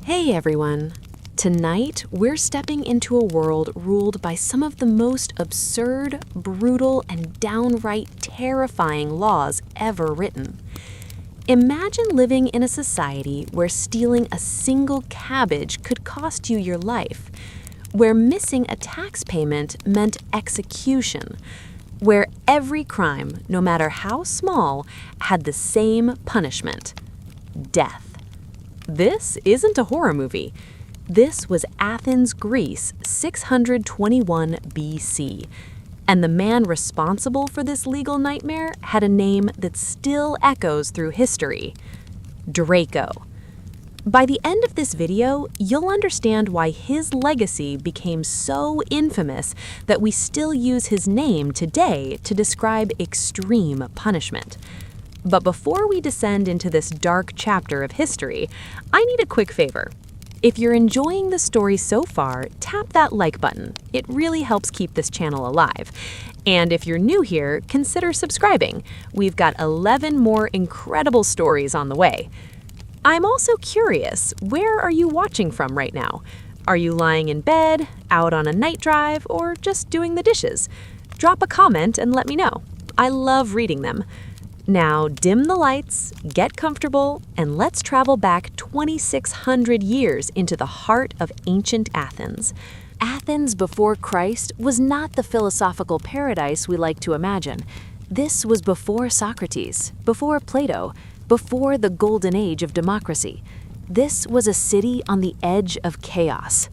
Hey everyone! Tonight, we're stepping into a world ruled by some of the most absurd, brutal, and downright terrifying laws ever written. Imagine living in a society where stealing a single cabbage could cost you your life, where missing a tax payment meant execution, where every crime, no matter how small, had the same punishment: death. This isn't a horror movie. This was Athens, Greece, 621 BC. And the man responsible for this legal nightmare had a name that still echoes through history: Draco. By the end of this video, you'll understand why his legacy became so infamous that we still use his name today to describe extreme punishment. But before we descend into this dark chapter of history, I need a quick favor. If you're enjoying the story so far, tap that like button. It really helps keep this channel alive. And if you're new here, consider subscribing. We've got 11 more incredible stories on the way. I'm also curious, where are you watching from right now? Are you lying in bed, out on a night drive, or just doing the dishes? Drop a comment and let me know. I love reading them. Now, dim the lights, get comfortable, and let's travel back 2,600 years into the heart of ancient Athens. Athens before Christ was not the philosophical paradise we like to imagine. This was before Socrates, before Plato, before the golden age of democracy. This was a city on the edge of chaos.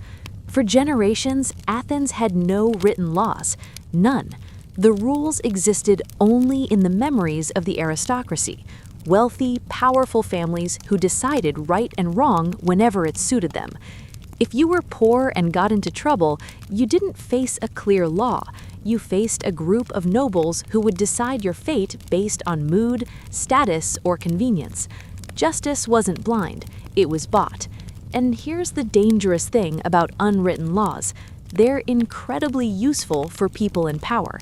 For generations, Athens had no written laws, none. The rules existed only in the memories of the aristocracy, wealthy, powerful families who decided right and wrong whenever it suited them. If you were poor and got into trouble, you didn't face a clear law. You faced a group of nobles who would decide your fate based on mood, status, or convenience. Justice wasn't blind, it was bought. And here's the dangerous thing about unwritten laws: they're incredibly useful for people in power.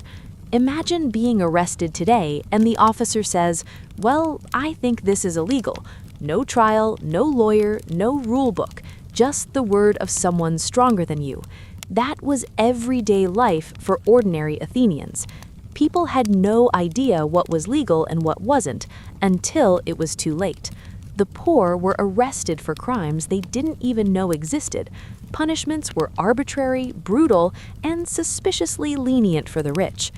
Imagine being arrested today and the officer says, "Well, I think this is illegal." No trial, no lawyer, no rule book, just the word of someone stronger than you. That was everyday life for ordinary Athenians. People had no idea what was legal and what wasn't until it was too late. The poor were arrested for crimes they didn't even know existed. Punishments were arbitrary, brutal, and suspiciously lenient for the rich.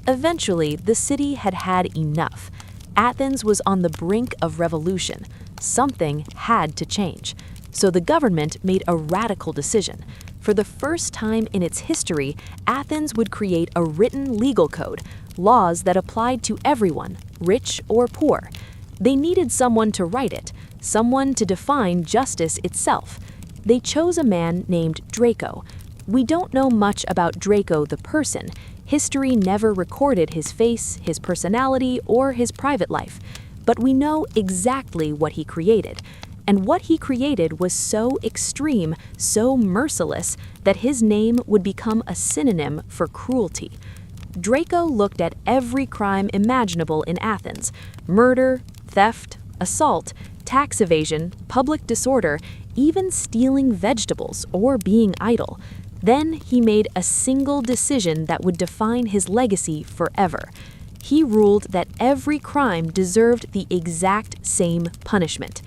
Eventually, the city had had enough. Athens was on the brink of revolution. Something had to change. So the government made a radical decision. For the first time in its history, Athens would create a written legal code, laws that applied to everyone, rich or poor. They needed someone to write it, someone to define justice itself. They chose a man named Draco. We don't know much about Draco the person. History never recorded his face, his personality, or his private life. But we know exactly what he created. And what he created was so extreme, so merciless, that his name would become a synonym for cruelty. Draco looked at every crime imaginable in Athens: murder, theft, assault, tax evasion, public disorder, even stealing vegetables or being idle. Then he made a single decision that would define his legacy forever. He ruled that every crime deserved the exact same punishment: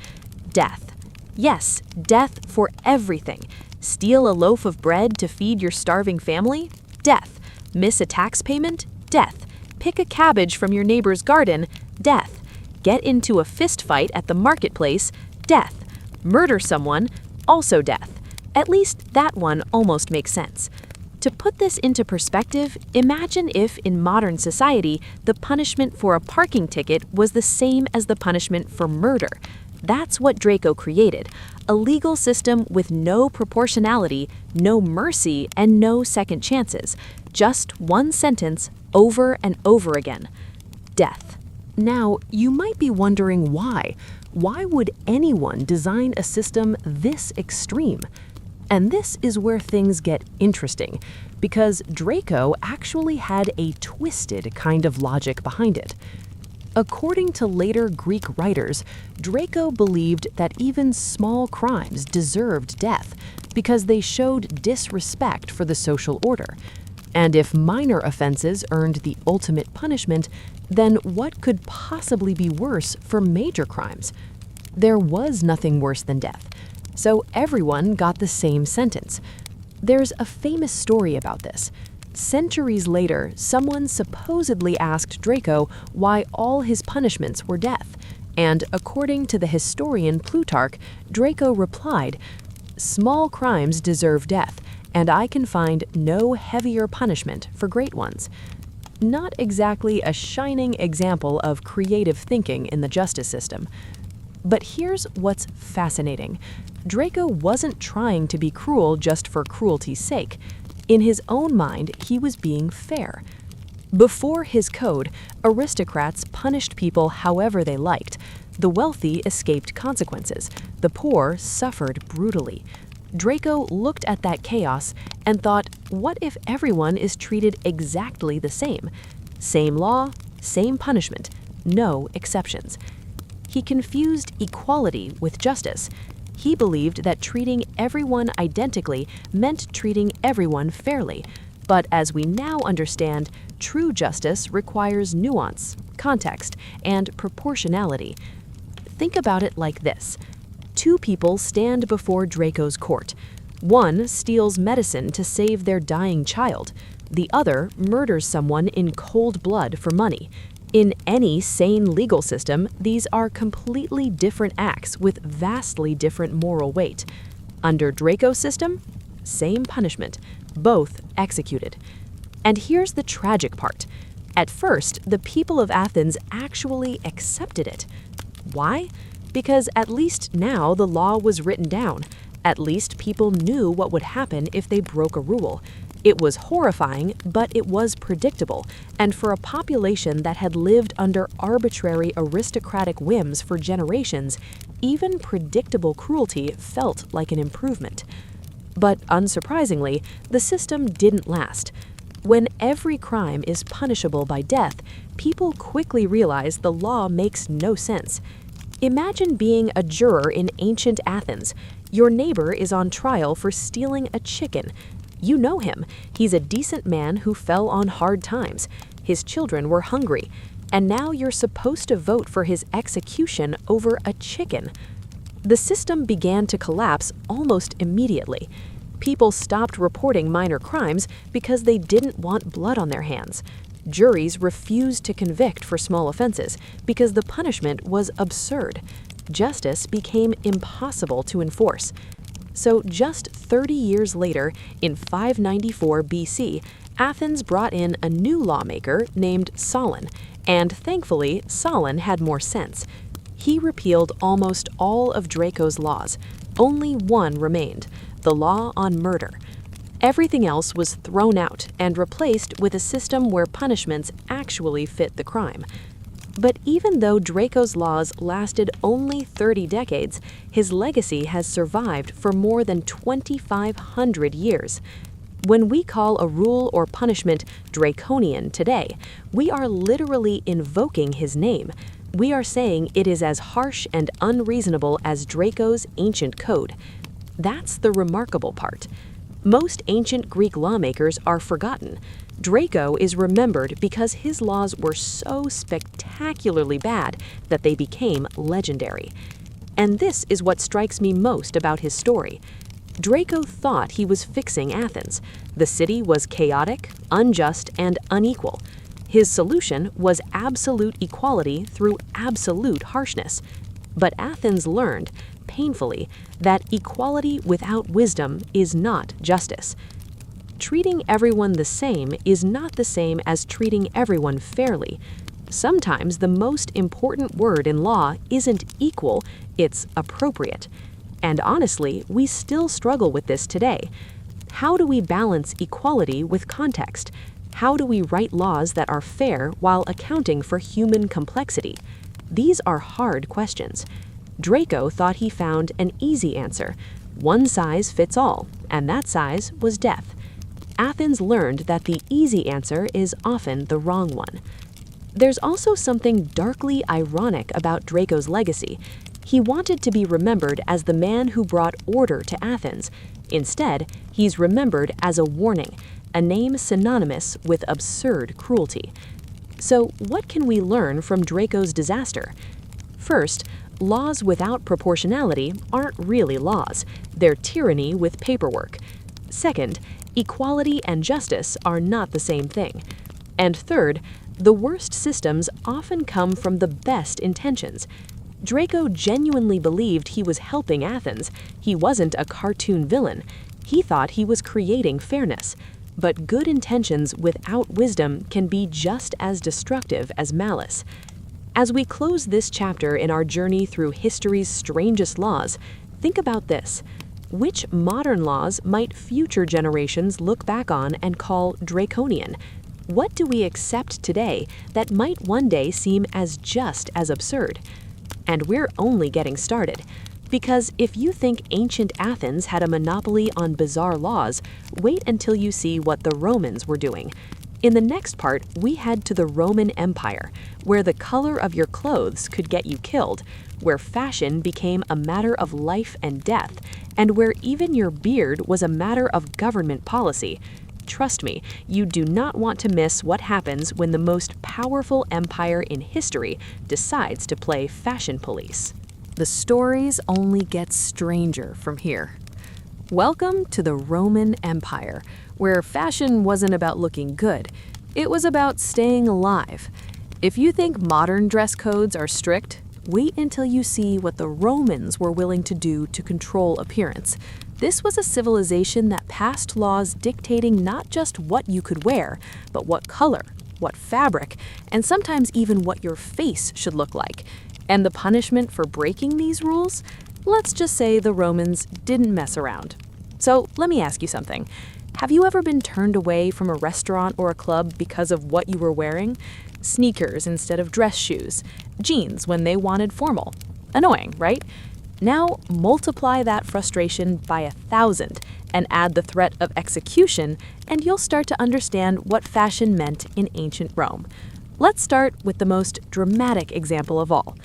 death. Yes, death for everything. Steal a loaf of bread to feed your starving family? Death. Miss a tax payment? Death. Pick a cabbage from your neighbor's garden? Death. Get into a fist fight at the marketplace? Death. Murder someone? Also death. At least that one almost makes sense. To put this into perspective, imagine if in modern society the punishment for a parking ticket was the same as the punishment for murder. That's what Draco created: a legal system with no proportionality, no mercy, and no second chances. Just one sentence over and over again: death. Now, you might be wondering why. Why would anyone design a system this extreme? And this is where things get interesting, because Draco actually had a twisted kind of logic behind it. According to later Greek writers, Draco believed that even small crimes deserved death because they showed disrespect for the social order. And if minor offenses earned the ultimate punishment, then what could possibly be worse for major crimes? There was nothing worse than death, so everyone got the same sentence. There's a famous story about this. Centuries later, someone supposedly asked Draco why all his punishments were death, and according to the historian Plutarch, Draco replied, "Small crimes deserve death, and I can find no heavier punishment for great ones." Not exactly a shining example of creative thinking in the justice system. But here's what's fascinating. Draco wasn't trying to be cruel just for cruelty's sake. In his own mind, he was being fair. Before his code, aristocrats punished people however they liked. The wealthy escaped consequences. The poor suffered brutally. Draco looked at that chaos and thought, what if everyone is treated exactly the same? Same law, same punishment, no exceptions. He confused equality with justice. He believed that treating everyone identically meant treating everyone fairly. But as we now understand, true justice requires nuance, context, and proportionality. Think about it like this. Two people stand before Draco's court. One steals medicine to save their dying child. The other murders someone in cold blood for money. In any sane legal system, these are completely different acts with vastly different moral weight. Under Draco's system, same punishment, both executed. And here's the tragic part. At first, the people of Athens actually accepted it. Why? Because at least now the law was written down. At least people knew what would happen if they broke a rule. It was horrifying, but it was predictable, and for a population that had lived under arbitrary aristocratic whims for generations, even predictable cruelty felt like an improvement. But unsurprisingly, the system didn't last. When every crime is punishable by death, people quickly realize the law makes no sense. Imagine being a juror in ancient Athens. Your neighbor is on trial for stealing a chicken. You know him. He's a decent man who fell on hard times. His children were hungry. And now you're supposed to vote for his execution over a chicken. The system began to collapse almost immediately. People stopped reporting minor crimes because they didn't want blood on their hands. Juries refused to convict for small offenses because the punishment was absurd. Justice became impossible to enforce. So just 30 years later, in 594 BC, Athens brought in a new lawmaker named Solon, and thankfully, Solon had more sense. He repealed almost all of Draco's laws. Only one remained, the law on murder. Everything else was thrown out and replaced with a system where punishments actually fit the crime. But even though Draco's laws lasted only 30 decades, his legacy has survived for more than 2,500 years. When we call a rule or punishment draconian today, we are literally invoking his name. We are saying it is as harsh and unreasonable as Draco's ancient code. That's the remarkable part. Most ancient Greek lawmakers are forgotten. Draco is remembered because his laws were so spectacularly bad that they became legendary. And this is what strikes me most about his story. Draco thought he was fixing Athens. The city was chaotic, unjust, and unequal. His solution was absolute equality through absolute harshness. But Athens learned, painfully, that equality without wisdom is not justice. Treating everyone the same is not the same as treating everyone fairly. Sometimes the most important word in law isn't equal, it's appropriate. And honestly, we still struggle with this today. How do we balance equality with context? How do we write laws that are fair while accounting for human complexity? These are hard questions. Draco thought he found an easy answer. One size fits all, and that size was death. Athens learned that the easy answer is often the wrong one. There's also something darkly ironic about Draco's legacy. He wanted to be remembered as the man who brought order to Athens. Instead, he's remembered as a warning, a name synonymous with absurd cruelty. So, what can we learn from Draco's disaster? First, laws without proportionality aren't really laws. They're tyranny with paperwork. Second, equality and justice are not the same thing. And third, the worst systems often come from the best intentions. Draco genuinely believed he was helping Athens. He wasn't a cartoon villain. He thought he was creating fairness. But good intentions without wisdom can be just as destructive as malice. As we close this chapter in our journey through history's strangest laws, think about this. Which modern laws might future generations look back on and call draconian? What do we accept today that might one day seem as just as absurd? And we're only getting started. Because if you think ancient Athens had a monopoly on bizarre laws, wait until you see what the Romans were doing. In the next part, we head to the Roman Empire, where the color of your clothes could get you killed, where fashion became a matter of life and death, and where even your beard was a matter of government policy. Trust me, you do not want to miss what happens when the most powerful empire in history decides to play fashion police. The stories only get stranger from here. Welcome to the Roman Empire, where fashion wasn't about looking good, it was about staying alive. If you think modern dress codes are strict, wait until you see what the Romans were willing to do to control appearance. This was a civilization that passed laws dictating not just what you could wear, but what color, what fabric, and sometimes even what your face should look like. And the punishment for breaking these rules? Let's just say the Romans didn't mess around. So let me ask you something. Have you ever been turned away from a restaurant or a club because of what you were wearing? Sneakers instead of dress shoes, jeans when they wanted formal. Annoying, right? Now multiply that frustration by 1,000 and add the threat of execution, and you'll start to understand what fashion meant in ancient Rome. Let's start with the most dramatic example of all,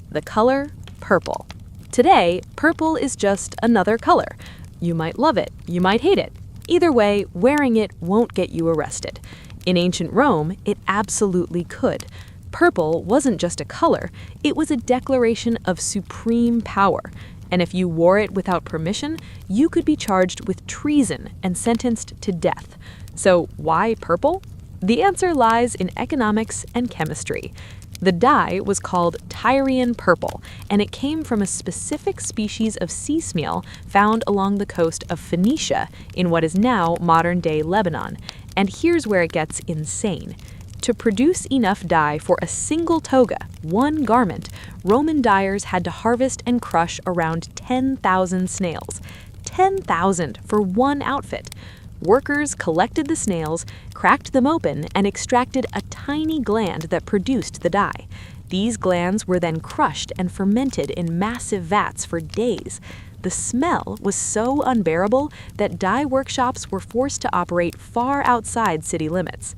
the color purple. Today, purple is just another color. You might love it, you might hate it. Either way, wearing it won't get you arrested. In ancient Rome, it absolutely could. Purple wasn't just a color, it was a declaration of supreme power. And if you wore it without permission, you could be charged with treason and sentenced to death. So why purple? The answer lies in economics and chemistry. The dye was called Tyrian purple, and it came from a specific species of sea snail found along the coast of Phoenicia in what is now modern-day Lebanon. And here's where it gets insane. To produce enough dye for a single toga, one garment, Roman dyers had to harvest and crush around 10,000 snails. 10,000 for one outfit. Workers collected the snails, cracked them open, and extracted a tiny gland that produced the dye. These glands were then crushed and fermented in massive vats for days. The smell was so unbearable that dye workshops were forced to operate far outside city limits.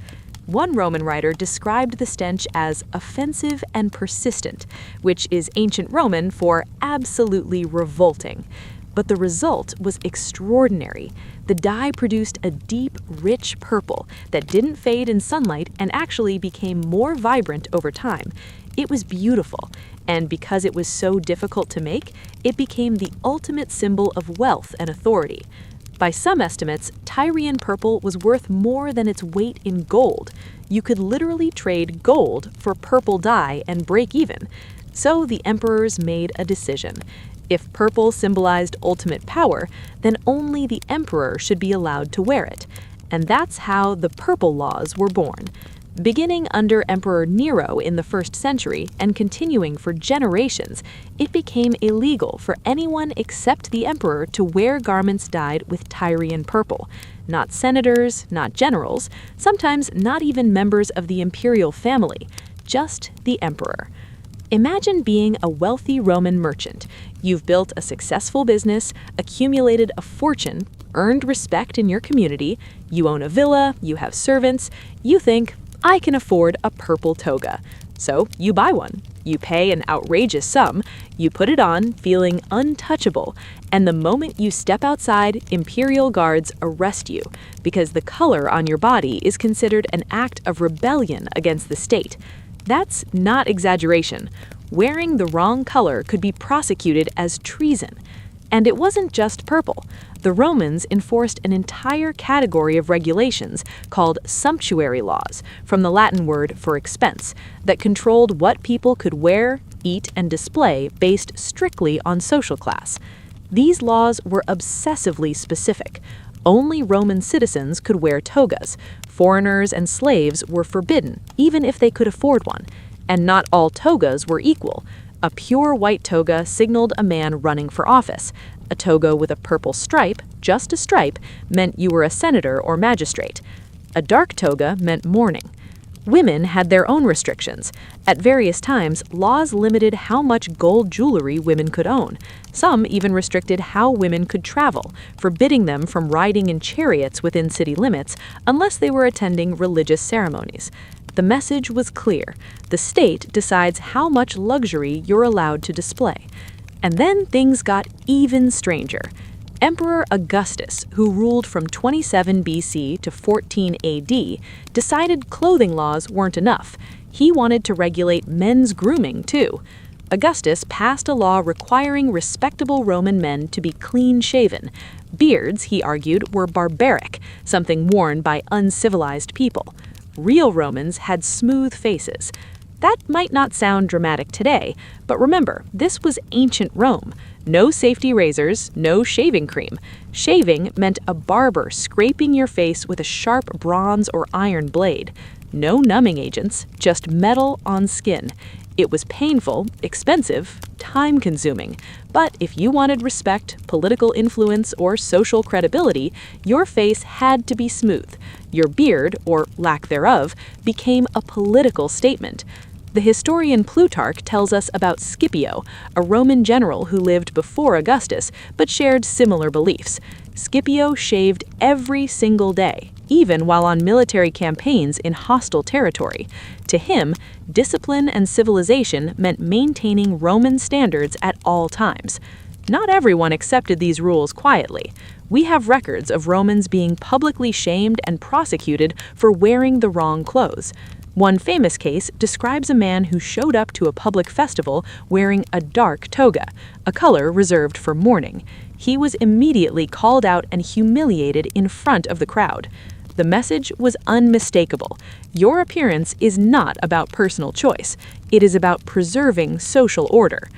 One Roman writer described the stench as offensive and persistent, which is ancient Roman for absolutely revolting. But the result was extraordinary. The dye produced a deep, rich purple that didn't fade in sunlight and actually became more vibrant over time. It was beautiful, and because it was so difficult to make, it became the ultimate symbol of wealth and authority. By some estimates, Tyrian purple was worth more than its weight in gold. You could literally trade gold for purple dye and break even. So the emperors made a decision. If purple symbolized ultimate power, then only the emperor should be allowed to wear it. And that's how the purple laws were born. Beginning under Emperor Nero in the 1st century and continuing for generations, it became illegal for anyone except the emperor to wear garments dyed with Tyrian purple. Not senators, not generals, sometimes not even members of the imperial family, just the emperor. Imagine being a wealthy Roman merchant. You've built a successful business, accumulated a fortune, earned respect in your community, you own a villa, you have servants. You think, I can afford a purple toga. So you buy one. You pay an outrageous sum, you put it on, feeling untouchable, and the moment you step outside, imperial guards arrest you because the color on your body is considered an act of rebellion against the state. That's not exaggeration. Wearing the wrong color could be prosecuted as treason. And it wasn't just purple. The Romans enforced an entire category of regulations called sumptuary laws, from the Latin word for expense, that controlled what people could wear, eat, and display based strictly on social class. These laws were obsessively specific. Only Roman citizens could wear togas. Foreigners and slaves were forbidden, even if they could afford one. And not all togas were equal. A pure white toga signaled a man running for office. A toga with a purple stripe, just a stripe, meant you were a senator or magistrate. A dark toga meant mourning. Women had their own restrictions. At various times, laws limited how much gold jewelry women could own. Some even restricted how women could travel, forbidding them from riding in chariots within city limits unless they were attending religious ceremonies. The message was clear. The state decides how much luxury you're allowed to display. And then things got even stranger. Emperor Augustus, who ruled from 27 BC to 14 AD, decided clothing laws weren't enough. He wanted to regulate men's grooming, too. Augustus passed a law requiring respectable Roman men to be clean-shaven. Beards, he argued, were barbaric, something worn by uncivilized people. Real Romans had smooth faces. That might not sound dramatic today, but remember, this was ancient Rome. No safety razors, no shaving cream. Shaving meant a barber scraping your face with a sharp bronze or iron blade. No numbing agents, just metal on skin. It was painful, expensive, time-consuming. But if you wanted respect, political influence, or social credibility, your face had to be smooth. Your beard, or lack thereof, became a political statement. The historian Plutarch tells us about Scipio, a Roman general who lived before Augustus but shared similar beliefs. Scipio shaved every single day, even while on military campaigns in hostile territory. To him, discipline and civilization meant maintaining Roman standards at all times. Not everyone accepted these rules quietly. We have records of Romans being publicly shamed and prosecuted for wearing the wrong clothes. One famous case describes a man who showed up to a public festival wearing a dark toga, a color reserved for mourning. He was immediately called out and humiliated in front of the crowd. The message was unmistakable. Your appearance is not about personal choice. It is about preserving social order.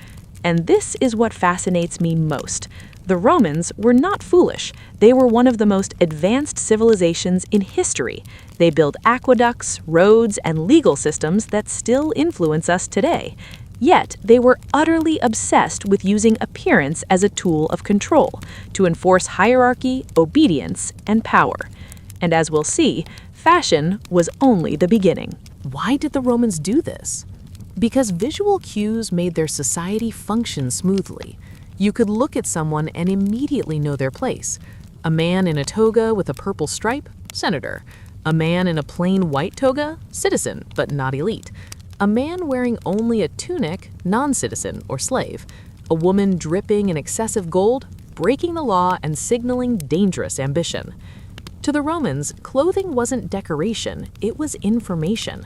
And this is what fascinates me most. The Romans were not foolish. They were one of the most advanced civilizations in history. They built aqueducts, roads, and legal systems that still influence us today. Yet, they were utterly obsessed with using appearance as a tool of control, to enforce hierarchy, obedience, and power. And as we'll see, fashion was only the beginning. Why did the Romans do this? Because visual cues made their society function smoothly. You could look at someone and immediately know their place. A man in a toga with a purple stripe? Senator. A man in a plain white toga? Citizen, but not elite. A man wearing only a tunic? Non-citizen or slave. A woman dripping in excessive gold? Breaking the law and signaling dangerous ambition. To the Romans, clothing wasn't decoration, it was information.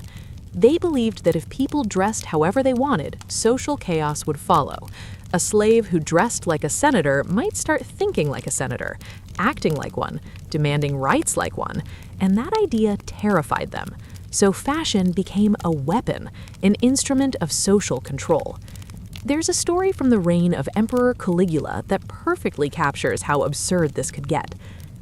They believed that if people dressed however they wanted, social chaos would follow. A slave who dressed like a senator might start thinking like a senator, acting like one, demanding rights like one, and that idea terrified them. So fashion became a weapon, an instrument of social control. There's a story from the reign of Emperor Caligula that perfectly captures how absurd this could get.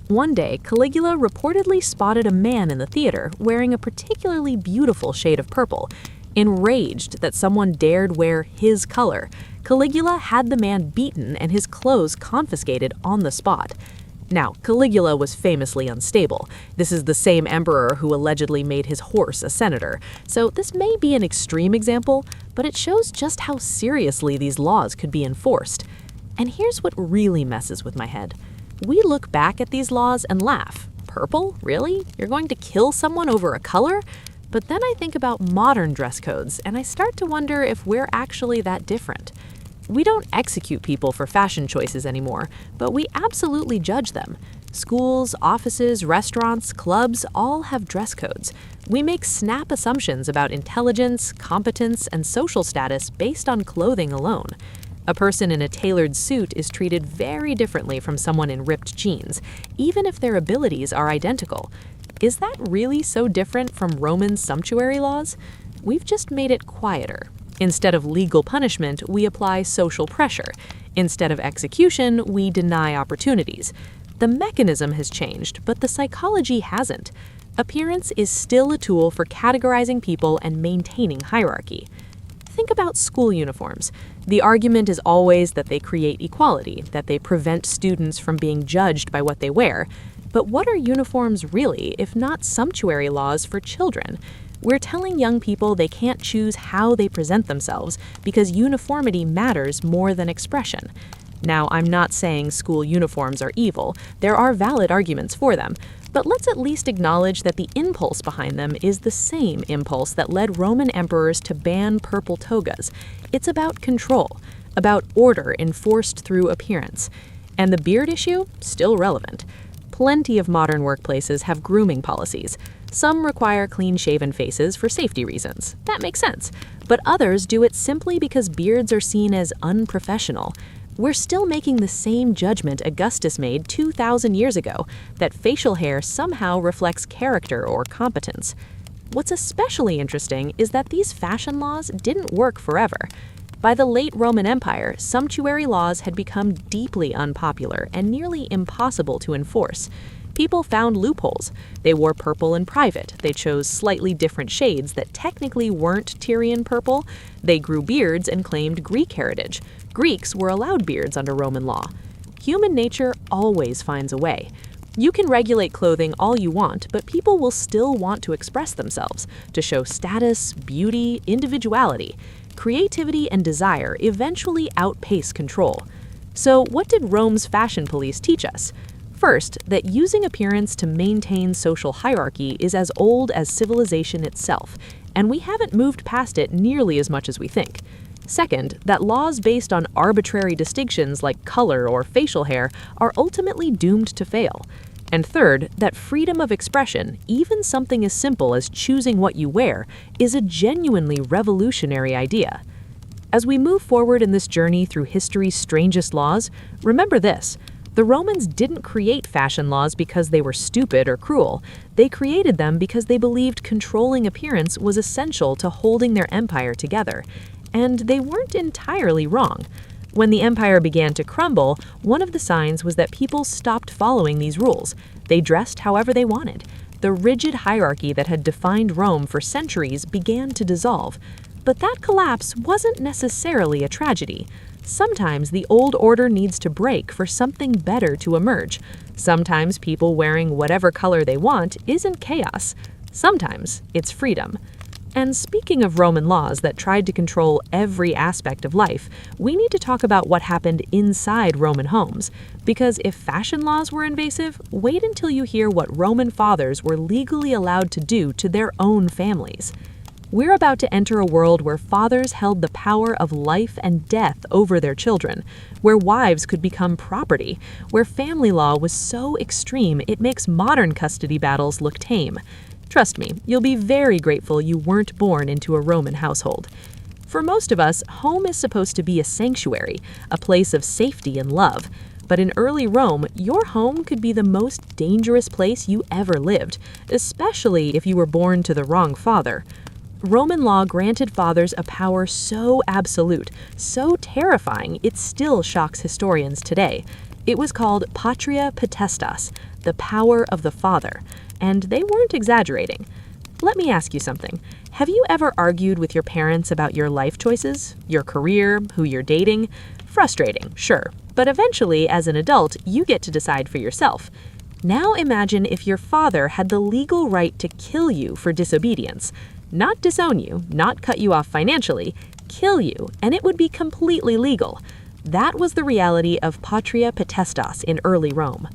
One day, Caligula reportedly spotted a man in the theater wearing a particularly beautiful shade of purple. Enraged that someone dared wear his color, Caligula had the man beaten and his clothes confiscated on the spot. Now, Caligula was famously unstable. This is the same emperor who allegedly made his horse a senator, so this may be an extreme example, but it shows just how seriously these laws could be enforced. And here's what really messes with my head. We look back at these laws and laugh. Purple? Really? You're going to kill someone over a color? But then I think about modern dress codes, and I start to wonder if we're actually that different. We don't execute people for fashion choices anymore, but we absolutely judge them. Schools, offices, restaurants, clubs all have dress codes. We make snap assumptions about intelligence, competence, and social status based on clothing alone. A person in a tailored suit is treated very differently from someone in ripped jeans, even if their abilities are identical. Is that really so different from Roman sumptuary laws? We've just made it quieter. Instead of legal punishment, we apply social pressure. Instead of execution, we deny opportunities. The mechanism has changed, but the psychology hasn't. Appearance is still a tool for categorizing people and maintaining hierarchy. Think about school uniforms. The argument is always that they create equality, that they prevent students from being judged by what they wear. But what are uniforms really, if not sumptuary laws for children? We're telling young people they can't choose how they present themselves because uniformity matters more than expression. Now, I'm not saying school uniforms are evil. There are valid arguments for them. But let's at least acknowledge that the impulse behind them is the same impulse that led Roman emperors to ban purple togas. It's about control, about order enforced through appearance. And the beard issue? Still relevant. Plenty of modern workplaces have grooming policies. Some require clean-shaven faces for safety reasons. That makes sense. But others do it simply because beards are seen as unprofessional. We're still making the same judgment Augustus made 2,000 years ago, that facial hair somehow reflects character or competence. What's especially interesting is that these fashion laws didn't work forever. By the late Roman Empire, sumptuary laws had become deeply unpopular and nearly impossible to enforce. People found loopholes. They wore purple in private. They chose slightly different shades that technically weren't Tyrian purple. They grew beards and claimed Greek heritage. Greeks were allowed beards under Roman law. Human nature always finds a way. You can regulate clothing all you want, but people will still want to express themselves, to show status, beauty, individuality. Creativity and desire eventually outpace control. So what did Rome's fashion police teach us? First, that using appearance to maintain social hierarchy is as old as civilization itself, and we haven't moved past it nearly as much as we think. Second, that laws based on arbitrary distinctions like color or facial hair are ultimately doomed to fail. And third, that freedom of expression, even something as simple as choosing what you wear, is a genuinely revolutionary idea. As we move forward in this journey through history's strangest laws, remember this. The Romans didn't create fashion laws because they were stupid or cruel. They created them because they believed controlling appearance was essential to holding their empire together. And they weren't entirely wrong. When the empire began to crumble, one of the signs was that people stopped following these rules. They dressed however they wanted. The rigid hierarchy that had defined Rome for centuries began to dissolve. But that collapse wasn't necessarily a tragedy. Sometimes the old order needs to break for something better to emerge. Sometimes people wearing whatever color they want isn't chaos. Sometimes it's freedom. And speaking of Roman laws that tried to control every aspect of life, we need to talk about what happened inside Roman homes. Because if fashion laws were invasive, wait until you hear what Roman fathers were legally allowed to do to their own families. We're about to enter a world where fathers held the power of life and death over their children, where wives could become property, where family law was so extreme it makes modern custody battles look tame. Trust me, you'll be very grateful you weren't born into a Roman household. For most of us, home is supposed to be a sanctuary, a place of safety and love. But in early Rome, your home could be the most dangerous place you ever lived, especially if you were born to the wrong father. Roman law granted fathers a power so absolute, so terrifying, it still shocks historians today. It was called patria potestas, the power of the father, and they weren't exaggerating. Let me ask you something. Have you ever argued with your parents about your life choices, your career, who you're dating? Frustrating, sure, but eventually, as an adult, you get to decide for yourself. Now imagine if your father had the legal right to kill you for disobedience. Not disown you, not cut you off financially, kill you, and it would be completely legal. That was the reality of patria potestas in early Rome.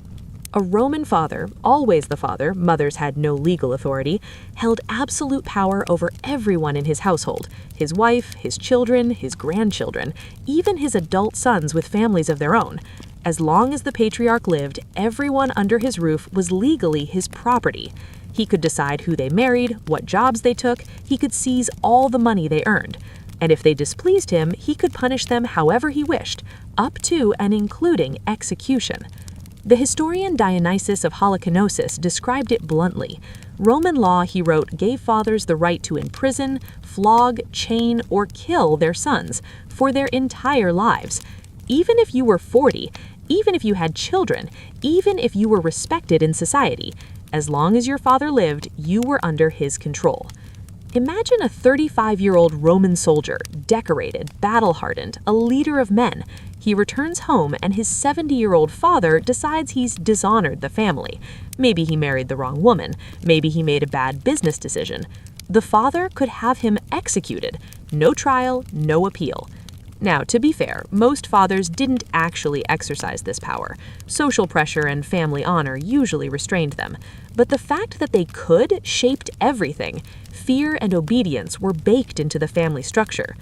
A Roman father, always the father, mothers had no legal authority, held absolute power over everyone in his household, his wife, his children, his grandchildren, even his adult sons with families of their own. As long as the patriarch lived, everyone under his roof was legally his property. He could decide who they married, what jobs they took, he could seize all the money they earned. And if they displeased him, he could punish them however he wished, up to and including execution. The historian Dionysius of Halicarnassus described it bluntly. Roman law, he wrote, gave fathers the right to imprison, flog, chain, or kill their sons for their entire lives. Even if you were 40, even if you had children, even if you were respected in society, as long as your father lived, you were under his control. Imagine a 35-year-old Roman soldier, decorated, battle-hardened, a leader of men. He returns home and his 70-year-old father decides he's dishonored the family. Maybe he married the wrong woman. Maybe he made a bad business decision. The father could have him executed. No trial, no appeal. Now, to be fair, most fathers didn't actually exercise this power. Social pressure and family honor usually restrained them. But the fact that they could shaped everything. Fear and obedience were baked into the family structure.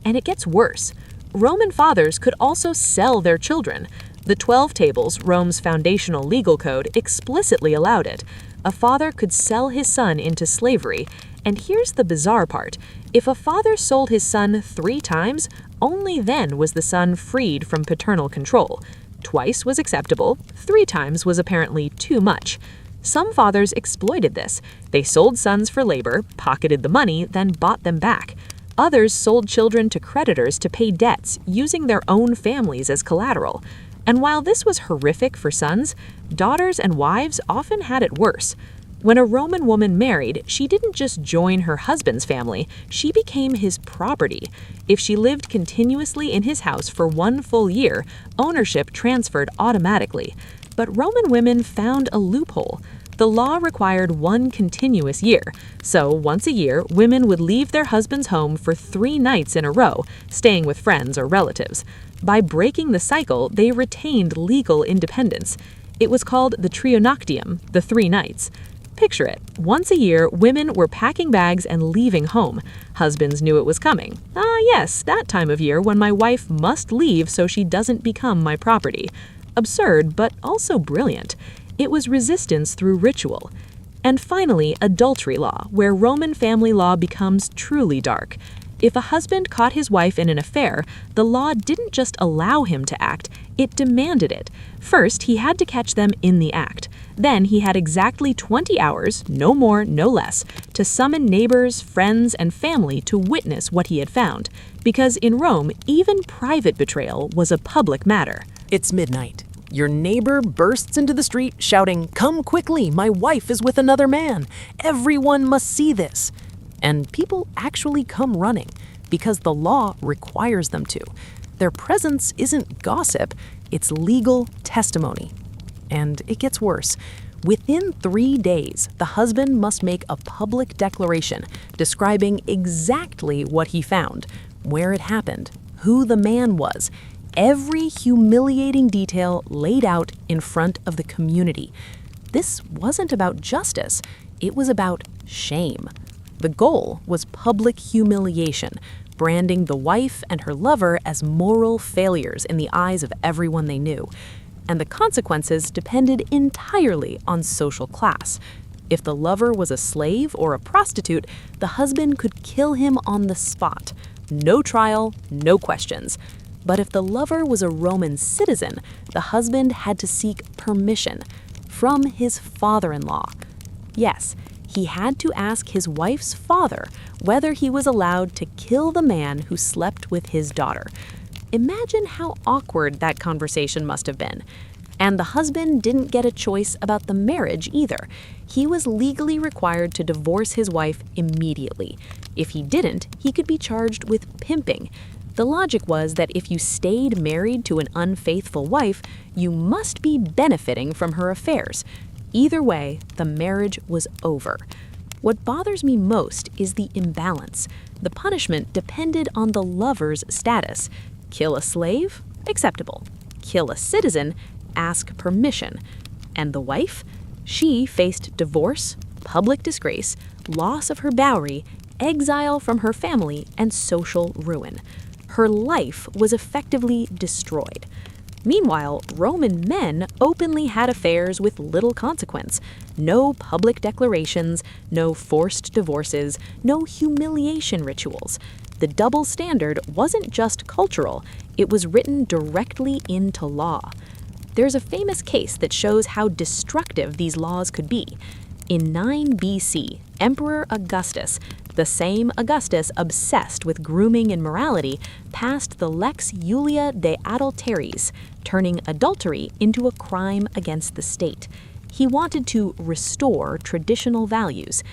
And it gets worse. Roman fathers could also sell their children. The 12 Tables, Rome's foundational legal code, explicitly allowed it. A father could sell his son into slavery. And here's the bizarre part. If a father sold his son 3 times, only then was the son freed from paternal control. Twice was acceptable, 3 times was apparently too much. Some fathers exploited this. They sold sons for labor, pocketed the money, then bought them back. Others sold children to creditors to pay debts, using their own families as collateral. And while this was horrific for sons, daughters and wives often had it worse. When a Roman woman married, she didn't just join her husband's family, she became his property. If she lived continuously in his house for 1 full year, ownership transferred automatically. But Roman women found a loophole. The law required 1 continuous year, so once a year, women would leave their husband's home for 3 nights in a row, staying with friends or relatives. By breaking the cycle, they retained legal independence. It was called the trionoctium, the 3 nights. Picture it. Once a year, women were packing bags and leaving home. Husbands knew it was coming. Ah, yes, that time of year when my wife must leave so she doesn't become my property. Absurd, but also brilliant. It was resistance through ritual. And finally, adultery law, where Roman family law becomes truly dark. If a husband caught his wife in an affair, the law didn't just allow him to act, it demanded it. First, he had to catch them in the act. Then he had exactly 20 hours, no more, no less, to summon neighbors, friends, and family to witness what he had found. Because in Rome, even private betrayal was a public matter. It's midnight. Your neighbor bursts into the street shouting, "Come quickly, my wife is with another man. Everyone must see this." And people actually come running because the law requires them to. Their presence isn't gossip, it's legal testimony. And it gets worse. Within 3 days, the husband must make a public declaration describing exactly what he found, where it happened, who the man was, every humiliating detail laid out in front of the community. This wasn't about justice, it was about shame. The goal was public humiliation, branding the wife and her lover as moral failures in the eyes of everyone they knew. And the consequences depended entirely on social class. If the lover was a slave or a prostitute, the husband could kill him on the spot. No trial, no questions. But if the lover was a Roman citizen, the husband had to seek permission from his father-in-law. Yes, he had to ask his wife's father whether he was allowed to kill the man who slept with his daughter. Imagine how awkward that conversation must have been. And the husband didn't get a choice about the marriage either. He was legally required to divorce his wife immediately. If he didn't, he could be charged with pimping. The logic was that if you stayed married to an unfaithful wife, you must be benefiting from her affairs. Either way, the marriage was over. What bothers me most is the imbalance. The punishment depended on the lover's status. Kill a slave? Acceptable. Kill a citizen? Ask permission. And the wife? She faced divorce, public disgrace, loss of her dowry, exile from her family, and social ruin. Her life was effectively destroyed. Meanwhile, Roman men openly had affairs with little consequence. No public declarations, no forced divorces, no humiliation rituals. The double standard wasn't just cultural, it was written directly into law. There's a famous case that shows how destructive these laws could be. In 9 BC, Emperor Augustus, the same Augustus obsessed with grooming and morality, passed the Lex Julia de Adulteris, turning adultery into a crime against the state. He wanted to restore traditional values.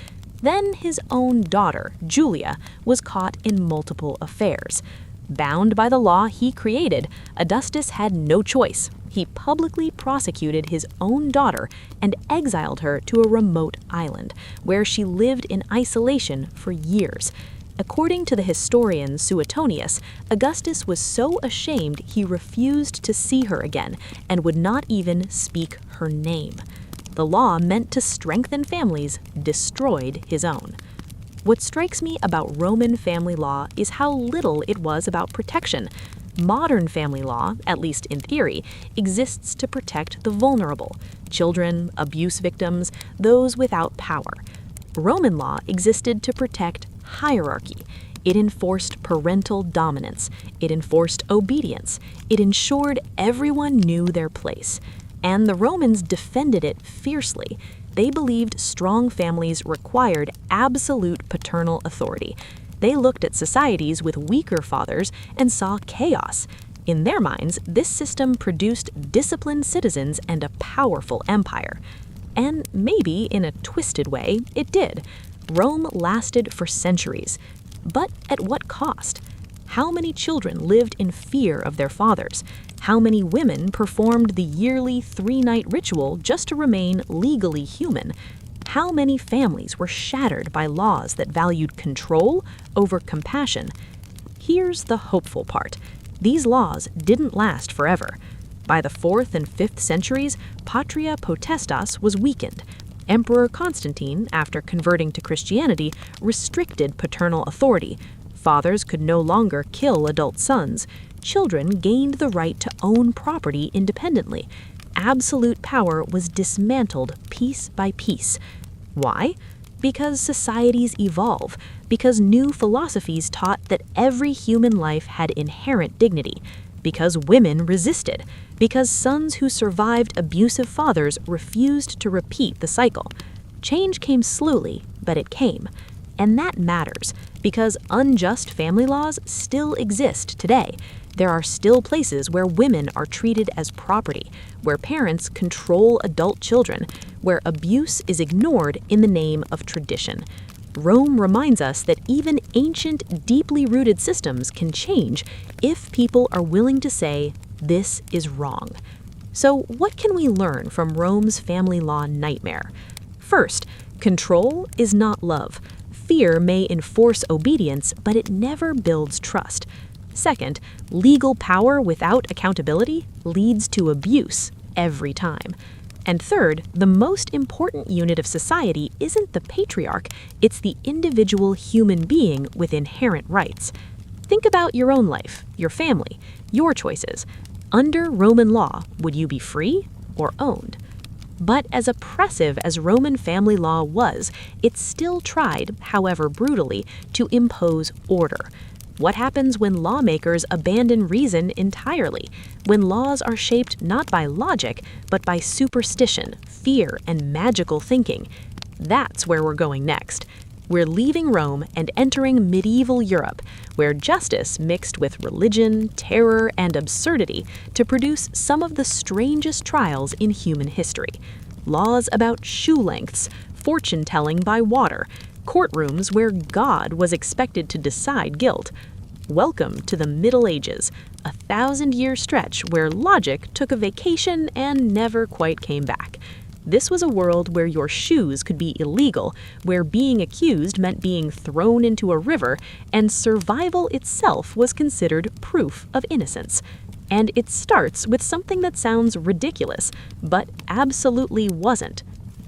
Then his own daughter, Julia, was caught in multiple affairs. Bound by the law he created, Augustus had no choice. He publicly prosecuted his own daughter and exiled her to a remote island, where she lived in isolation for years. According to the historian Suetonius, Augustus was so ashamed he refused to see her again and would not even speak her name. The law meant to strengthen families, destroyed his own. What strikes me about Roman family law is how little it was about protection. Modern family law, at least in theory, exists to protect the vulnerable, children, abuse victims, those without power. Roman law existed to protect hierarchy. It enforced parental dominance. It enforced obedience. It ensured everyone knew their place. And the Romans defended it fiercely. They believed strong families required absolute paternal authority. They looked at societies with weaker fathers and saw chaos. In their minds, this system produced disciplined citizens and a powerful empire. And maybe, in a twisted way, it did. Rome lasted for centuries. But at what cost? How many children lived in fear of their fathers? How many women performed the yearly 3-night ritual just to remain legally human? How many families were shattered by laws that valued control over compassion? Here's the hopeful part. These laws didn't last forever. By the 4th and 5th centuries, patria potestas was weakened. Emperor Constantine, after converting to Christianity, restricted paternal authority. Fathers could no longer kill adult sons. Children gained the right to own property independently. Absolute power was dismantled piece by piece. Why? Because societies evolve, because new philosophies taught that every human life had inherent dignity, because women resisted, because sons who survived abusive fathers refused to repeat the cycle. Change came slowly, but it came. And that matters, because unjust family laws still exist today. There are still places where women are treated as property, where parents control adult children, where abuse is ignored in the name of tradition. Rome reminds us that even ancient, deeply rooted systems can change if people are willing to say, "This is wrong." So, what can we learn from Rome's family law nightmare? First, control is not love. Fear may enforce obedience, but it never builds trust. Second, legal power without accountability leads to abuse every time. And third, the most important unit of society isn't the patriarch, it's the individual human being with inherent rights. Think about your own life, your family, your choices. Under Roman law, would you be free or owned? But as oppressive as Roman family law was, it still tried, however brutally, to impose order. What happens when lawmakers abandon reason entirely? When laws are shaped not by logic, but by superstition, fear, and magical thinking? That's where we're going next. We're leaving Rome and entering medieval Europe, where justice mixed with religion, terror, and absurdity to produce some of the strangest trials in human history. Laws about shoe lengths, fortune-telling by water, courtrooms where God was expected to decide guilt. Welcome to the Middle Ages, a 1,000-year stretch where logic took a vacation and never quite came back. This was a world where your shoes could be illegal, where being accused meant being thrown into a river, and survival itself was considered proof of innocence. And it starts with something that sounds ridiculous, but absolutely wasn't.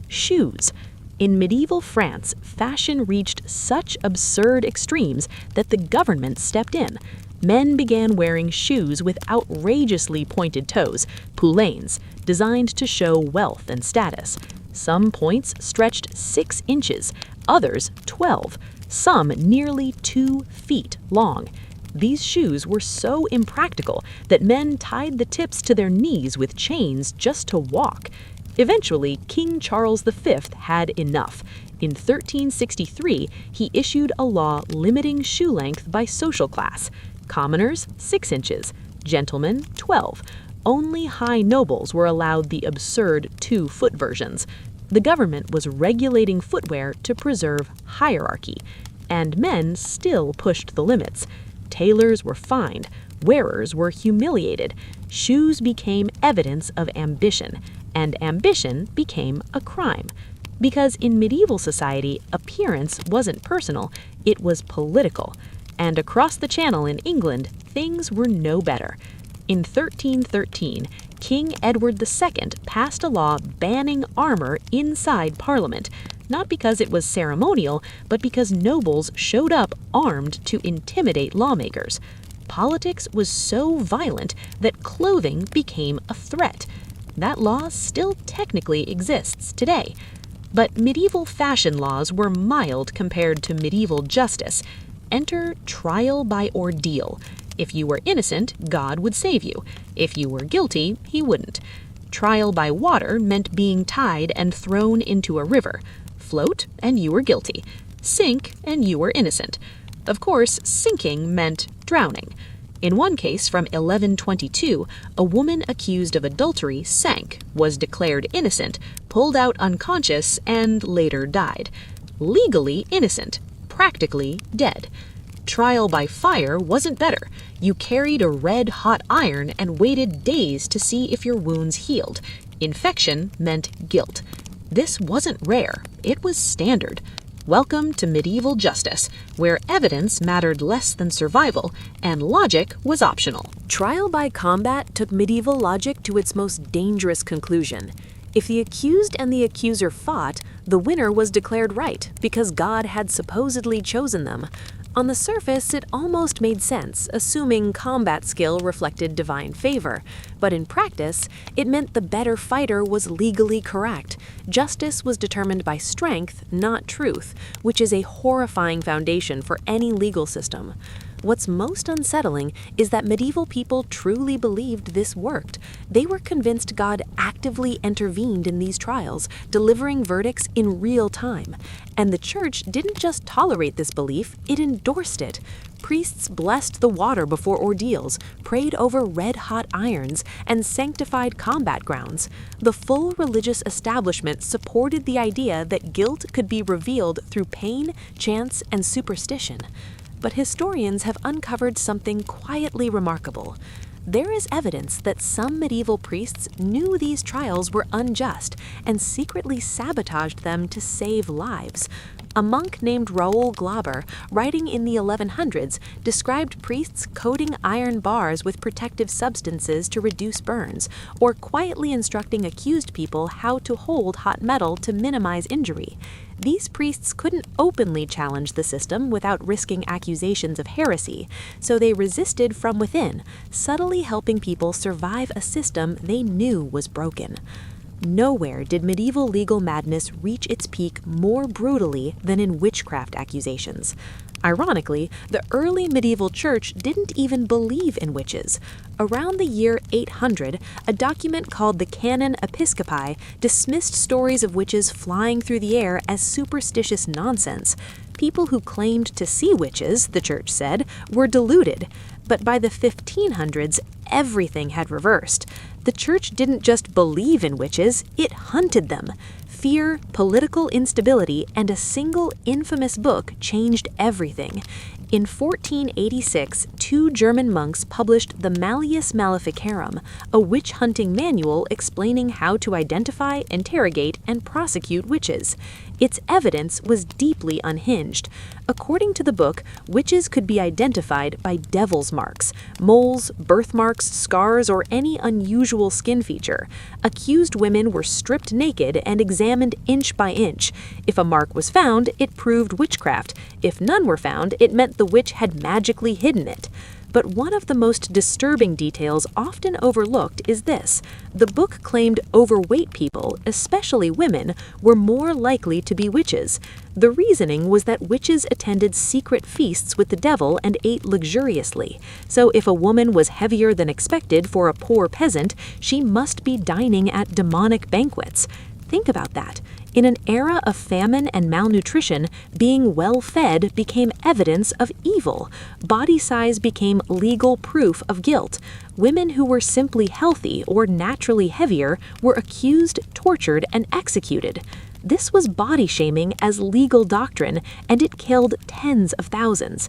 Shoes. In medieval France, fashion reached such absurd extremes that the government stepped in. Men began wearing shoes with outrageously pointed toes, poulaines, designed to show wealth and status. Some points stretched 6 inches, others 12, some nearly 2 feet long. These shoes were so impractical that men tied the tips to their knees with chains just to walk. Eventually, King Charles V had enough. In 1363, he issued a law limiting shoe length by social class. Commoners, 6 inches. Gentlemen, 12. Only high nobles were allowed the absurd 2-foot versions. The government was regulating footwear to preserve hierarchy, and men still pushed the limits. Tailors were fined, wearers were humiliated, shoes became evidence of ambition, and ambition became a crime. Because in medieval society, appearance wasn't personal, it was political. And across the Channel in England, things were no better. In 1313, King Edward II passed a law banning armor inside Parliament, not because it was ceremonial, but because nobles showed up armed to intimidate lawmakers. Politics was so violent that clothing became a threat. That law still technically exists today. But medieval fashion laws were mild compared to medieval justice. Enter trial by ordeal. If you were innocent, God would save you. If you were guilty, he wouldn't. Trial by water meant being tied and thrown into a river. Float, and you were guilty. Sink, and you were innocent. Of course, sinking meant drowning. In one case from 1122, a woman accused of adultery sank, was declared innocent, pulled out unconscious, and later died. Legally innocent, practically dead. Trial by fire wasn't better. You carried a red-hot iron and waited days to see if your wounds healed. Infection meant guilt. This wasn't rare, it was standard. Welcome to medieval justice, where evidence mattered less than survival and logic was optional. Trial by combat took medieval logic to its most dangerous conclusion. If the accused and the accuser fought, the winner was declared right because God had supposedly chosen them. On the surface, it almost made sense, assuming combat skill reflected divine favor. But in practice, it meant the better fighter was legally correct. Justice was determined by strength, not truth, which is a horrifying foundation for any legal system. What's most unsettling is that medieval people truly believed this worked. They were convinced God actively intervened in these trials, delivering verdicts in real time. And the church didn't just tolerate this belief, it endorsed it. Priests blessed the water before ordeals, prayed over red-hot irons, and sanctified combat grounds. The full religious establishment supported the idea that guilt could be revealed through pain, chance, and superstition. But historians have uncovered something quietly remarkable. There is evidence that some medieval priests knew these trials were unjust and secretly sabotaged them to save lives. A monk named Raoul Glauber, writing in the 1100s, described priests coating iron bars with protective substances to reduce burns, or quietly instructing accused people how to hold hot metal to minimize injury. These priests couldn't openly challenge the system without risking accusations of heresy, so they resisted from within, subtly helping people survive a system they knew was broken. Nowhere did medieval legal madness reach its peak more brutally than in witchcraft accusations. Ironically, the early medieval church didn't even believe in witches. Around the year 800, a document called the Canon Episcopi dismissed stories of witches flying through the air as superstitious nonsense. People who claimed to see witches, the church said, were deluded. But by the 1500s, everything had reversed. The church didn't just believe in witches, it hunted them. Fear, political instability, and a single infamous book changed everything. In 1486, two German monks published the Malleus Maleficarum, a witch-hunting manual explaining how to identify, interrogate, and prosecute witches. Its evidence was deeply unhinged. According to the book, witches could be identified by devil's marks, moles, birthmarks, scars, or any unusual skin feature. Accused women were stripped naked and examined inch by inch. If a mark was found, it proved witchcraft. If none were found, it meant the witch had magically hidden it. But one of the most disturbing details often overlooked is this. The book claimed overweight people, especially women, were more likely to be witches. The reasoning was that witches attended secret feasts with the devil and ate luxuriously. So if a woman was heavier than expected for a poor peasant, she must be dining at demonic banquets. Think about that. In an era of famine and malnutrition, being well-fed became evidence of evil. Body size became legal proof of guilt. Women who were simply healthy or naturally heavier were accused, tortured, and executed. This was body shaming as legal doctrine, and it killed tens of thousands.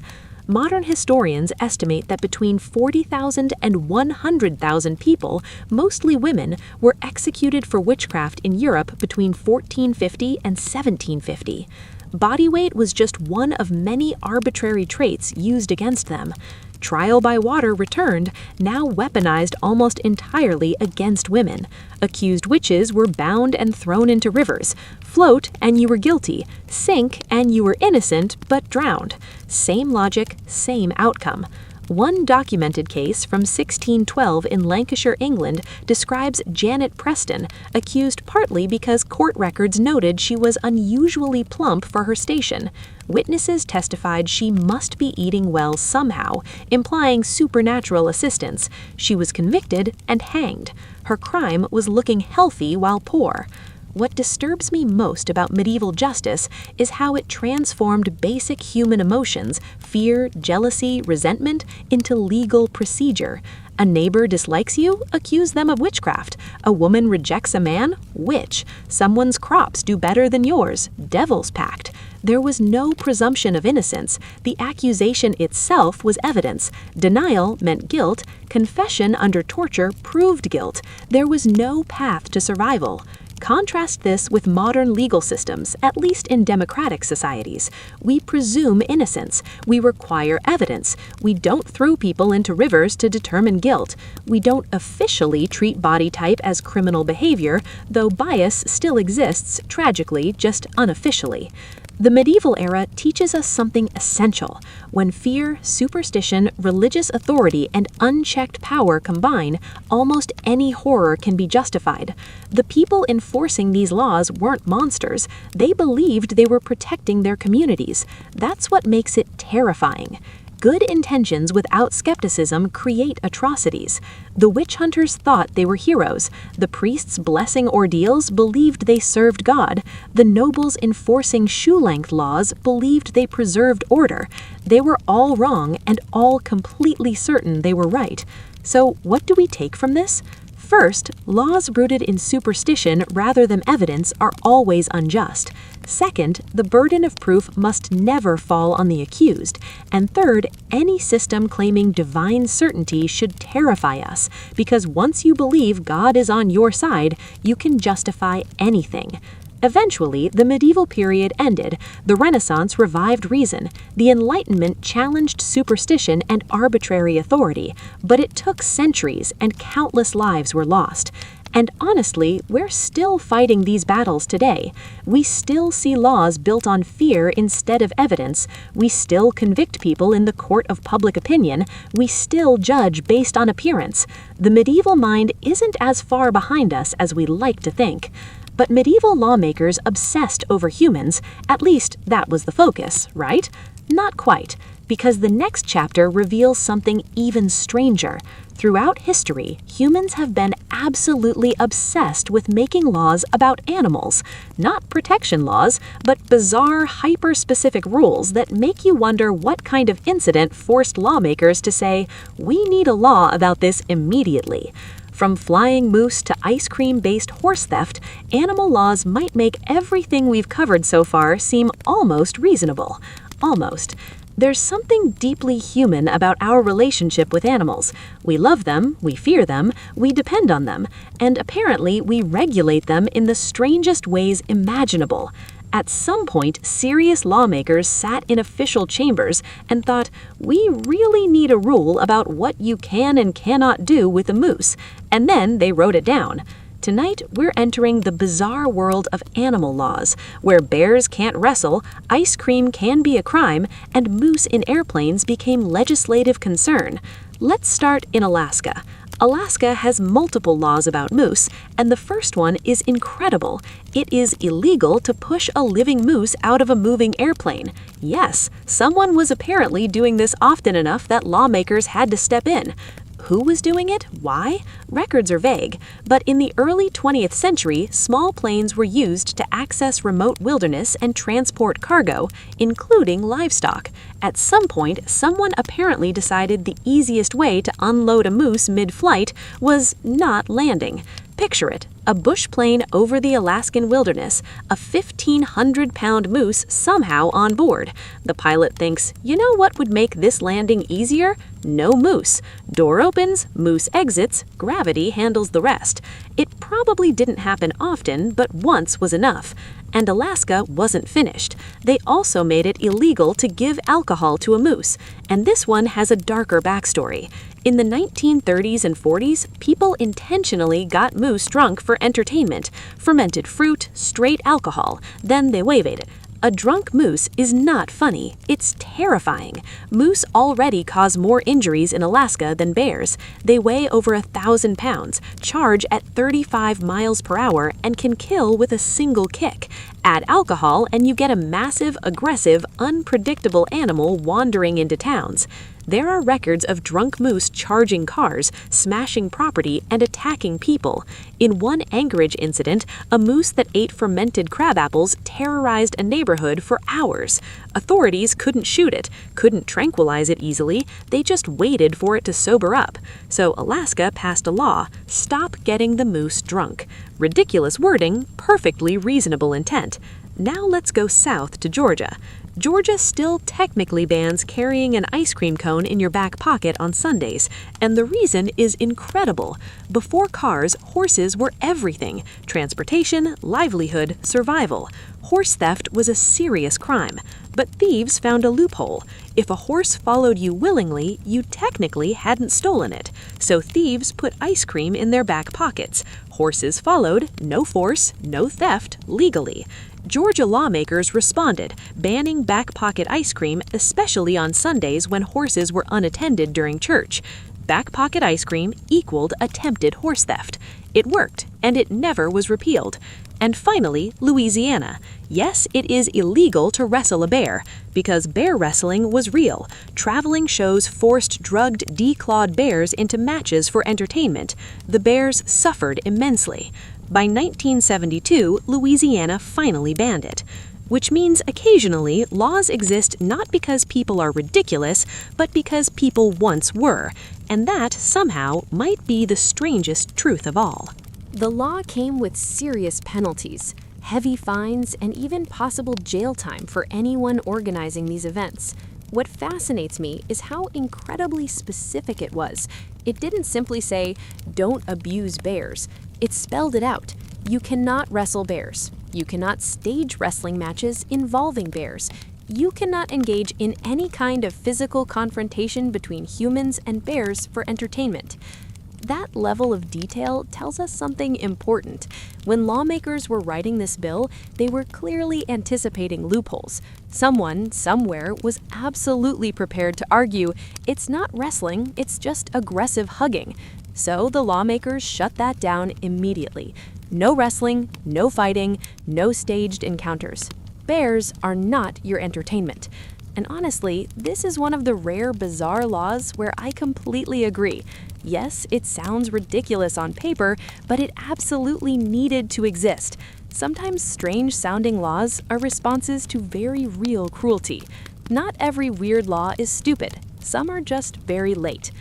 Modern historians estimate that between 40,000 and 100,000 people, mostly women, were executed for witchcraft in Europe between 1450 and 1750. Body weight was just one of many arbitrary traits used against them. Trial by water returned, now weaponized almost entirely against women. Accused witches were bound and thrown into rivers. Float and you were guilty. Sink and you were innocent but drowned. Same logic, same outcome. One documented case from 1612 in Lancashire, England, describes Janet Preston, accused partly because court records noted she was unusually plump for her station. Witnesses testified she must be eating well somehow, implying supernatural assistance. She was convicted and hanged. Her crime was looking healthy while poor. What disturbs me most about medieval justice is how it transformed basic human emotions, fear, jealousy, resentment, into legal procedure. A neighbor dislikes you? Accuse them of witchcraft. A woman rejects a man? Witch. Someone's crops do better than yours? Devil's pact. There was no presumption of innocence. The accusation itself was evidence. Denial meant guilt. Confession under torture proved guilt. There was no path to survival. Contrast this with modern legal systems, at least in democratic societies. We presume innocence. We require evidence. We don't throw people into rivers to determine guilt. We don't officially treat body type as criminal behavior, though bias still exists, tragically, just unofficially. The medieval era teaches us something essential. When fear, superstition, religious authority, and unchecked power combine, almost any horror can be justified. The people enforcing these laws weren't monsters. They believed they were protecting their communities. That's what makes it terrifying. Good intentions without skepticism create atrocities. The witch hunters thought they were heroes. The priests blessing ordeals believed they served God. The nobles enforcing shoe-length laws believed they preserved order. They were all wrong and all completely certain they were right. So what do we take from this? First, laws rooted in superstition rather than evidence are always unjust. Second, the burden of proof must never fall on the accused. And third, any system claiming divine certainty should terrify us, because once you believe God is on your side, you can justify anything. Eventually, the medieval period ended, the Renaissance revived reason, the Enlightenment challenged superstition and arbitrary authority, but it took centuries and countless lives were lost. And honestly, we're still fighting these battles today. We still see laws built on fear instead of evidence. We still convict people in the court of public opinion. We still judge based on appearance. The medieval mind isn't as far behind us as we like to think. But medieval lawmakers obsessed over humans, at least that was the focus, right? Not quite, because the next chapter reveals something even stranger. Throughout history, humans have been absolutely obsessed with making laws about animals. Not protection laws, but bizarre, hyper-specific rules that make you wonder what kind of incident forced lawmakers to say, "We need a law about this immediately." From flying moose to ice cream-based horse theft, animal laws might make everything we've covered so far seem almost reasonable. Almost. There's something deeply human about our relationship with animals. We love them, we fear them, we depend on them, and apparently we regulate them in the strangest ways imaginable. At some point, serious lawmakers sat in official chambers and thought, we really need a rule about what you can and cannot do with a moose, and then they wrote it down. Tonight, we're entering the bizarre world of animal laws, where bears can't wrestle, ice cream can be a crime, and moose in airplanes became legislative concern. Let's start in Alaska. Alaska has multiple laws about moose, and the first one is incredible. It is illegal to push a living moose out of a moving airplane. Yes, someone was apparently doing this often enough that lawmakers had to step in. Who was doing it? Why? Records are vague, but in the early 20th century, small planes were used to access remote wilderness and transport cargo, including livestock. At some point, someone apparently decided the easiest way to unload a moose mid-flight was not landing. Picture it, a bush plane over the Alaskan wilderness, a 1,500-pound moose somehow on board. The pilot thinks, you know what would make this landing easier? No moose. Door opens, moose exits, gravity handles the rest. It probably didn't happen often, but once was enough. And Alaska wasn't finished. They also made it illegal to give alcohol to a moose, and this one has a darker backstory. In the 1930s and 40s, people intentionally got moose drunk for entertainment, fermented fruit, straight alcohol, then they waylaid it. A drunk moose is not funny, it's terrifying. Moose already cause more injuries in Alaska than bears. They weigh over 1,000 pounds, charge at 35 miles per hour, and can kill with a single kick. Add alcohol and you get a massive, aggressive, unpredictable animal wandering into towns. There are records of drunk moose charging cars, smashing property, and attacking people. In one Anchorage incident, a moose that ate fermented crab apples terrorized a neighborhood for hours. Authorities couldn't shoot it, couldn't tranquilize it easily, they just waited for it to sober up. So Alaska passed a law, stop getting the moose drunk. Ridiculous wording, perfectly reasonable intent. Now let's go south to Georgia. Georgia still technically bans carrying an ice cream cone in your back pocket on Sundays, and the reason is incredible. Before cars, horses were everything: transportation, livelihood, survival. Horse theft was a serious crime, but thieves found a loophole. If a horse followed you willingly, you technically hadn't stolen it, so thieves put ice cream in their back pockets. Horses followed, no force, no theft, legally. Georgia lawmakers responded, banning back pocket ice cream, especially on Sundays when horses were unattended during church. Back pocket ice cream equaled attempted horse theft. It worked, and it never was repealed. And finally, Louisiana. Yes, it is illegal to wrestle a bear, because bear wrestling was real. Traveling shows forced drugged, declawed bears into matches for entertainment. The bears suffered immensely. By 1972, Louisiana finally banned it. Which means occasionally laws exist not because people are ridiculous, but because people once were. And that, somehow, might be the strangest truth of all. The law came with serious penalties, heavy fines, and even possible jail time for anyone organizing these events. What fascinates me is how incredibly specific it was. It didn't simply say, don't abuse bears. It spelled it out. You cannot wrestle bears. You cannot stage wrestling matches involving bears. You cannot engage in any kind of physical confrontation between humans and bears for entertainment. That level of detail tells us something important. When lawmakers were writing this bill, they were clearly anticipating loopholes. Someone, somewhere, was absolutely prepared to argue, it's not wrestling, it's just aggressive hugging. So the lawmakers shut that down immediately. No wrestling, no fighting, no staged encounters. Bears are not your entertainment. And honestly, this is one of the rare bizarre laws where I completely agree. Yes, it sounds ridiculous on paper, but it absolutely needed to exist. Sometimes strange-sounding laws are responses to very real cruelty. Not every weird law is stupid. Some are just very late.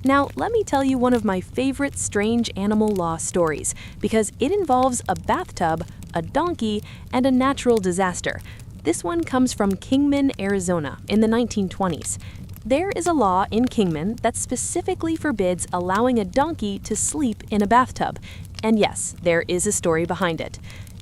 Now, let me tell you one of my favorite strange animal law stories, because it involves a bathtub, a donkey, and a natural disaster. This one comes from Kingman, Arizona, in the 1920s. There is a law in Kingman that specifically forbids allowing a donkey to sleep in a bathtub. And yes, there is a story behind it.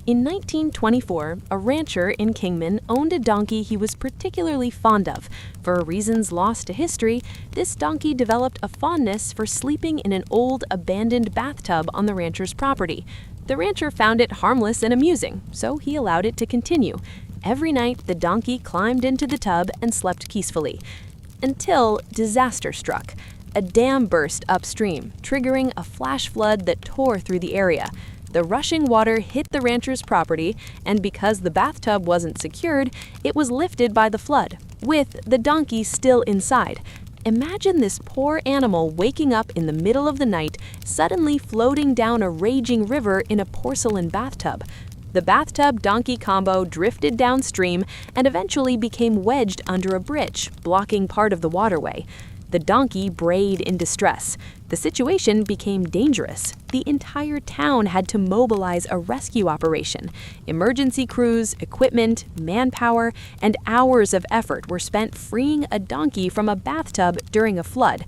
In 1924, a rancher in Kingman owned a donkey he was particularly fond of. For reasons lost to history, this donkey developed a fondness for sleeping in an old, abandoned bathtub on the rancher's property. The rancher found it harmless and amusing, so he allowed it to continue. Every night, the donkey climbed into the tub and slept peacefully. Until disaster struck. A dam burst upstream, triggering a flash flood that tore through the area. The rushing water hit the rancher's property, and because the bathtub wasn't secured, it was lifted by the flood, with the donkey still inside. Imagine this poor animal waking up in the middle of the night, suddenly floating down a raging river in a porcelain bathtub. The bathtub-donkey combo drifted downstream and eventually became wedged under a bridge, blocking part of the waterway. The donkey brayed in distress. The situation became dangerous. The entire town had to mobilize a rescue operation. Emergency crews, equipment, manpower, and hours of effort were spent freeing a donkey from a bathtub during a flood.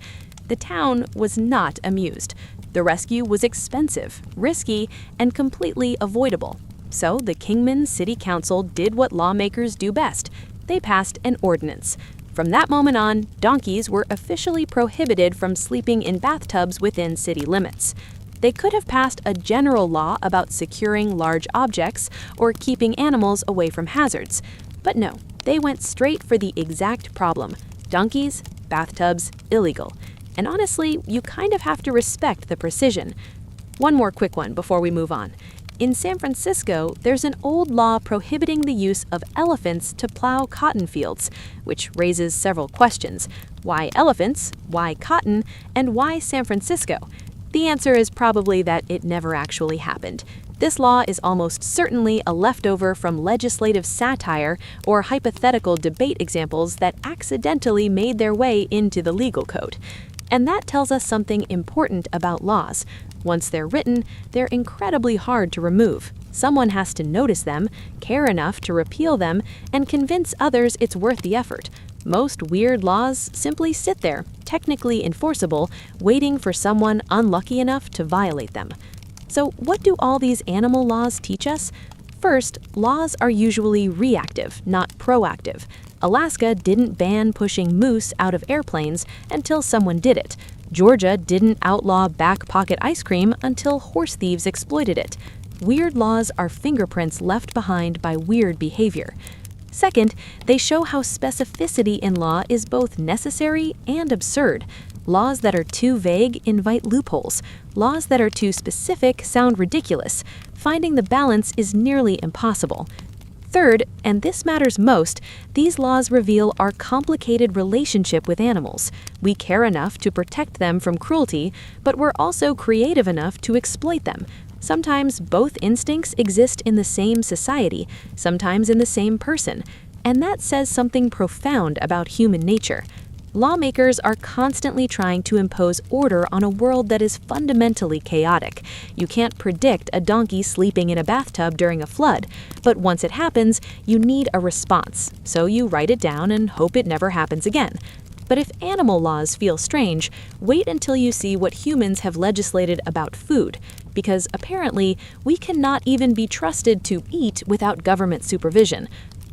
The town was not amused. The rescue was expensive, risky, and completely avoidable. So the Kingman City Council did what lawmakers do best. They passed an ordinance. From that moment on, donkeys were officially prohibited from sleeping in bathtubs within city limits. They could have passed a general law about securing large objects or keeping animals away from hazards. But no, they went straight for the exact problem. Donkeys, bathtubs, illegal. And honestly, you kind of have to respect the precision. One more quick one before we move on. In San Francisco, there's an old law prohibiting the use of elephants to plow cotton fields, which raises several questions. Why elephants? Why cotton? And why San Francisco? The answer is probably that it never actually happened. This law is almost certainly a leftover from legislative satire or hypothetical debate examples that accidentally made their way into the legal code. And that tells us something important about laws. Once they're written, they're incredibly hard to remove. Someone has to notice them, care enough to repeal them, and convince others it's worth the effort. Most weird laws simply sit there, technically enforceable, waiting for someone unlucky enough to violate them. So what do all these animal laws teach us? First, laws are usually reactive, not proactive. Alaska didn't ban pushing moose out of airplanes until someone did it. Georgia didn't outlaw back pocket ice cream until horse thieves exploited it. Weird laws are fingerprints left behind by weird behavior. Second, they show how specificity in law is both necessary and absurd. Laws that are too vague invite loopholes. Laws that are too specific sound ridiculous. Finding the balance is nearly impossible. Third, and this matters most, these laws reveal our complicated relationship with animals. We care enough to protect them from cruelty, but we're also creative enough to exploit them. Sometimes both instincts exist in the same society, sometimes in the same person, and that says something profound about human nature. Lawmakers are constantly trying to impose order on a world that is fundamentally chaotic. You can't predict a donkey sleeping in a bathtub during a flood, but once it happens, you need a response, so you write it down and hope it never happens again. But if animal laws feel strange, wait until you see what humans have legislated about food, because apparently we cannot even be trusted to eat without government supervision.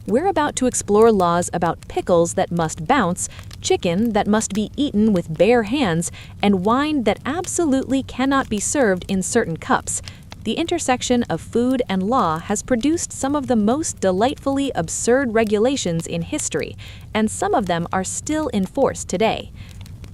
We're about to explore laws about pickles that must bounce, chicken that must be eaten with bare hands, and wine that absolutely cannot be served in certain cups. The intersection of food and law has produced some of the most delightfully absurd regulations in history, and some of them are still enforced today.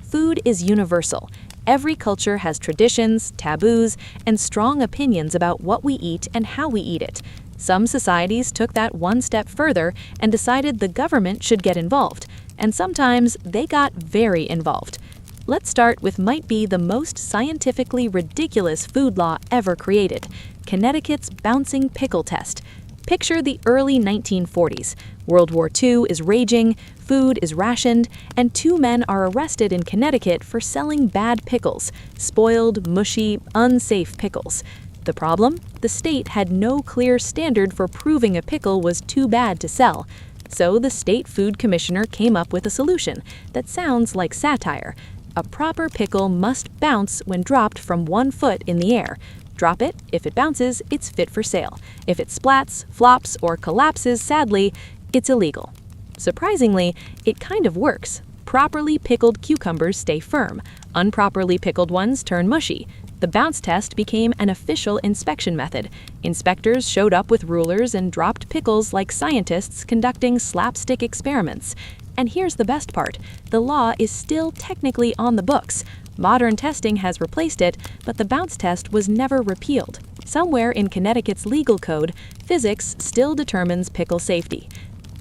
Food is universal. Every culture has traditions, taboos, and strong opinions about what we eat and how we eat it. Some societies took that one step further and decided the government should get involved, and sometimes they got very involved. Let's start with might be the most scientifically ridiculous food law ever created, Connecticut's bouncing pickle test. Picture the early 1940s. World War II is raging, food is rationed, and two men are arrested in Connecticut for selling bad pickles, spoiled, mushy, unsafe pickles. The problem? The state had no clear standard for proving a pickle was too bad to sell. So the state food commissioner came up with a solution that sounds like satire. A proper pickle must bounce when dropped from 1 foot in the air. Drop it, if it bounces, it's fit for sale. If it splats, flops, or collapses sadly, it's illegal. Surprisingly, it kind of works. Properly pickled cucumbers stay firm. Unproperly pickled ones turn mushy. The bounce test became an official inspection method. Inspectors showed up with rulers and dropped pickles like scientists conducting slapstick experiments. And here's the best part. The law is still technically on the books. Modern testing has replaced it, but the bounce test was never repealed. Somewhere in Connecticut's legal code, physics still determines pickle safety.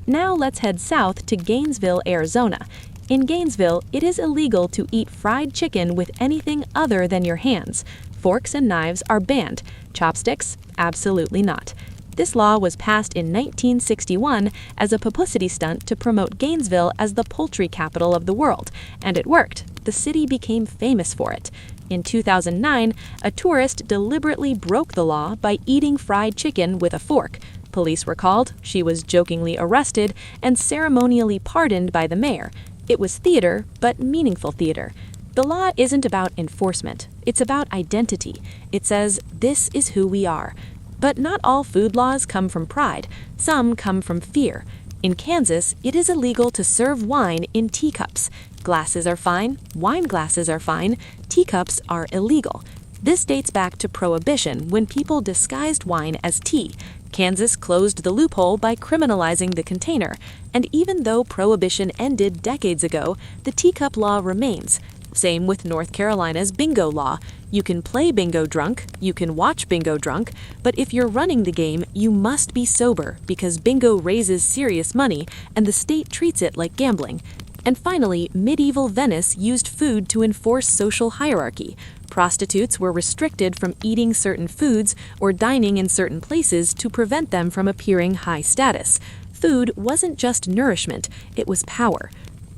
Now let's head south to Gainesville, Arizona. In Gainesville, it is illegal to eat fried chicken with anything other than your hands. Forks and knives are banned. Chopsticks? Absolutely not. This law was passed in 1961 as a publicity stunt to promote Gainesville as the poultry capital of the world, and it worked. The city became famous for it. In 2009, a tourist deliberately broke the law by eating fried chicken with a fork. Police were called, she was jokingly arrested, and ceremonially pardoned by the mayor. It was theater, but meaningful theater. The law isn't about enforcement, it's about identity. It says, this is who we are. But not all food laws come from pride. Some come from fear. In Kansas, it is illegal to serve wine in teacups. Glasses are fine, wine glasses are fine, teacups are illegal. This dates back to Prohibition when people disguised wine as tea. Kansas closed the loophole by criminalizing the container. And even though Prohibition ended decades ago, the teacup law remains. Same with North Carolina's bingo law. You can play bingo drunk, you can watch bingo drunk, but if you're running the game, you must be sober because bingo raises serious money and the state treats it like gambling. And finally, medieval Venice used food to enforce social hierarchy. Prostitutes were restricted from eating certain foods or dining in certain places to prevent them from appearing high status. Food wasn't just nourishment, it was power.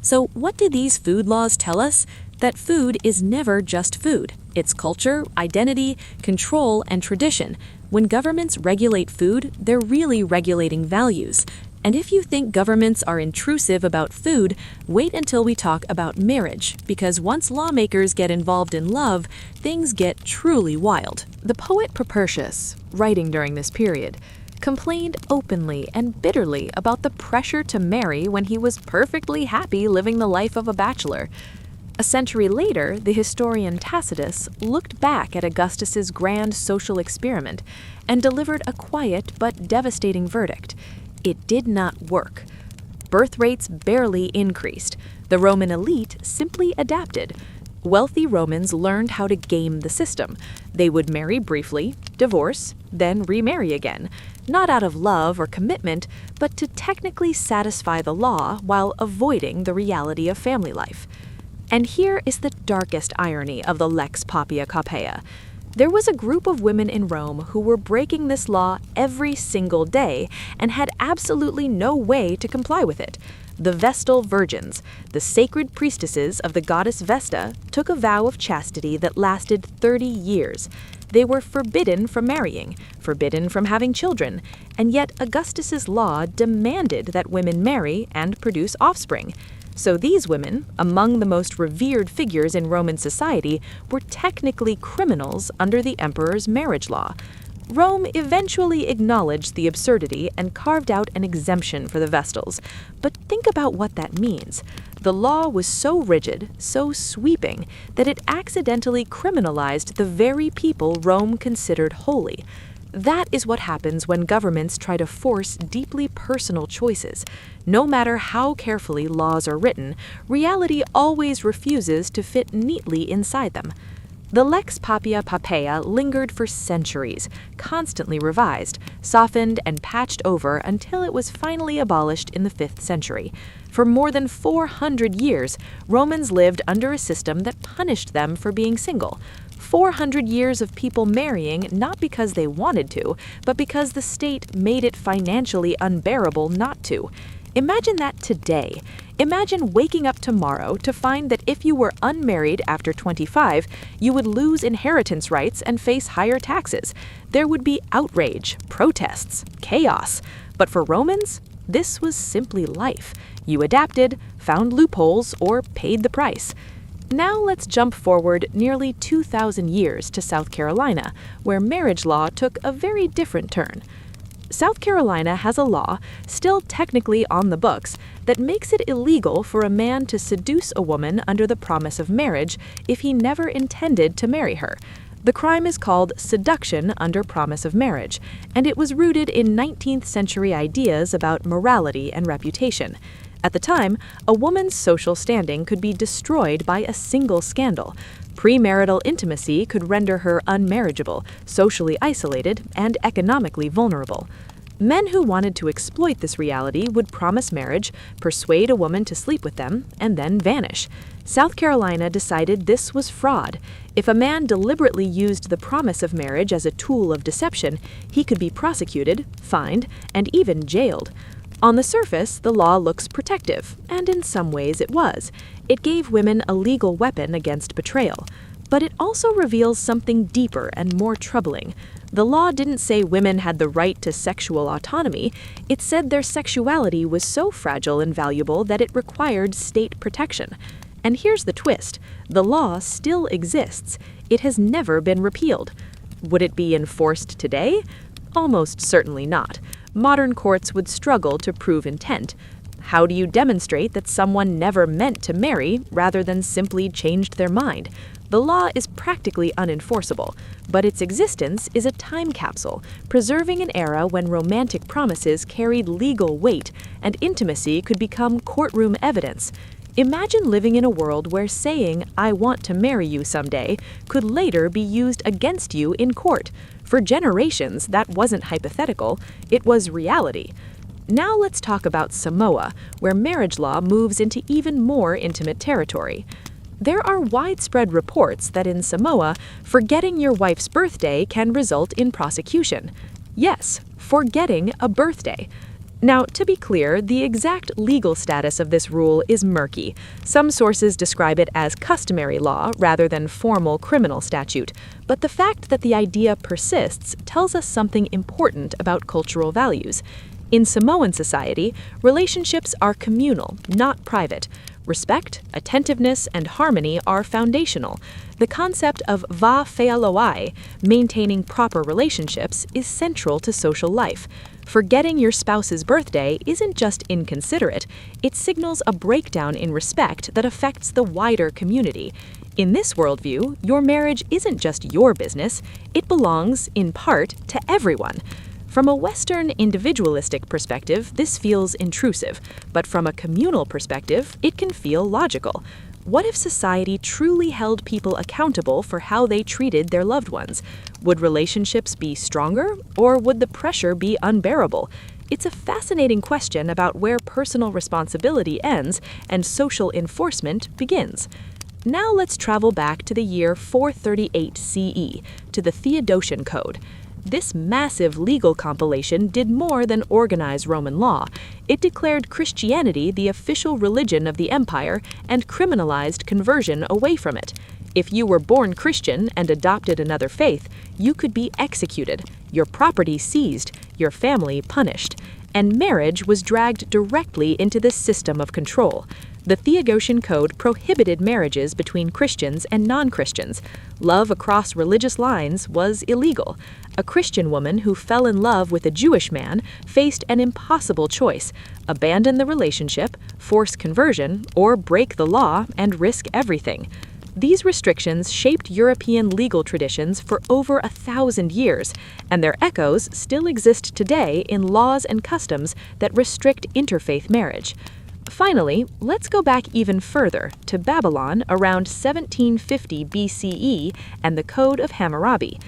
So what do these food laws tell us? That food is never just food. It's culture, identity, control, and tradition. When governments regulate food, they're really regulating values. And if you think governments are intrusive about food, wait until we talk about marriage, because once lawmakers get involved in love, things get truly wild. The poet Propertius, writing during this period, complained openly and bitterly about the pressure to marry when he was perfectly happy living the life of a bachelor. A century later, the historian Tacitus looked back at Augustus's grand social experiment and delivered a quiet but devastating verdict. It did not work. Birth rates barely increased. The Roman elite simply adapted. Wealthy Romans learned how to game the system. They would marry briefly, divorce, then remarry again, not out of love or commitment, but to technically satisfy the law while avoiding the reality of family life. And here is the darkest irony of the Lex Papia Capea. There was a group of women in Rome who were breaking this law every single day and had absolutely no way to comply with it. The Vestal Virgins, the sacred priestesses of the goddess Vesta, took a vow of chastity that lasted 30 years. They were forbidden from marrying, forbidden from having children, and yet Augustus's law demanded that women marry and produce offspring. So these women, among the most revered figures in Roman society, were technically criminals under the emperor's marriage law. Rome eventually acknowledged the absurdity and carved out an exemption for the Vestals. But think about what that means. The law was so rigid, so sweeping, that it accidentally criminalized the very people Rome considered holy. That is what happens when governments try to force deeply personal choices. No matter how carefully laws are written, reality always refuses to fit neatly inside them. The Lex Papia Papea lingered for centuries, constantly revised, softened, and patched over until it was finally abolished in the 5th century. For more than 400 years, Romans lived under a system that punished them for being single. 400 years of people marrying not because they wanted to, but because the state made it financially unbearable not to. Imagine that today. Imagine waking up tomorrow to find that if you were unmarried after 25, you would lose inheritance rights and face higher taxes. There would be outrage, protests, chaos. But for Romans, this was simply life. You adapted, found loopholes, or paid the price. Now let's jump forward nearly 2,000 years to South Carolina, where marriage law took a very different turn. South Carolina has a law, still technically on the books, that makes it illegal for a man to seduce a woman under the promise of marriage if he never intended to marry her. The crime is called seduction under promise of marriage, and it was rooted in 19th century ideas about morality and reputation. At the time, a woman's social standing could be destroyed by a single scandal. Premarital intimacy could render her unmarriageable, socially isolated, and economically vulnerable. Men who wanted to exploit this reality would promise marriage, persuade a woman to sleep with them, and then vanish. South Carolina decided this was fraud. If a man deliberately used the promise of marriage as a tool of deception, he could be prosecuted, fined, and even jailed. On the surface, the law looks protective, and in some ways it was. It gave women a legal weapon against betrayal. But it also reveals something deeper and more troubling. The law didn't say women had the right to sexual autonomy. It said their sexuality was so fragile and valuable that it required state protection. And here's the twist. The law still exists. It has never been repealed. Would it be enforced today? Almost certainly not. Modern courts would struggle to prove intent. How do you demonstrate that someone never meant to marry rather than simply changed their mind? The law is practically unenforceable, but its existence is a time capsule, preserving an era when romantic promises carried legal weight and intimacy could become courtroom evidence. Imagine living in a world where saying, "I want to marry you someday," could later be used against you in court. For generations, that wasn't hypothetical, it was reality. Now let's talk about Samoa, where marriage law moves into even more intimate territory. There are widespread reports that in Samoa, forgetting your wife's birthday can result in prosecution. Yes, forgetting a birthday. Now, to be clear, the exact legal status of this rule is murky. Some sources describe it as customary law rather than formal criminal statute, but the fact that the idea persists tells us something important about cultural values. In Samoan society, relationships are communal, not private. Respect, attentiveness, and harmony are foundational. The concept of va fealoai, maintaining proper relationships, is central to social life. Forgetting your spouse's birthday isn't just inconsiderate, it signals a breakdown in respect that affects the wider community. In this worldview, your marriage isn't just your business, it belongs, in part, to everyone. From a Western individualistic perspective, this feels intrusive, but from a communal perspective, it can feel logical. What if society truly held people accountable for how they treated their loved ones? Would relationships be stronger, or would the pressure be unbearable? It's a fascinating question about where personal responsibility ends and social enforcement begins. Now let's travel back to the year 438 CE, to the Theodosian Code. This massive legal compilation did more than organize Roman law. It declared Christianity the official religion of the empire and criminalized conversion away from it. If you were born Christian and adopted another faith, you could be executed, your property seized, your family punished, and marriage was dragged directly into this system of control. The Theodosian Code prohibited marriages between Christians and non-Christians. Love across religious lines was illegal. A Christian woman who fell in love with a Jewish man faced an impossible choice: abandon the relationship, force conversion, or break the law and risk everything. These restrictions shaped European legal traditions for over 1,000 years, and their echoes still exist today in laws and customs that restrict interfaith marriage. Finally, let's go back even further to Babylon around 1750 BCE and the Code of Hammurabi.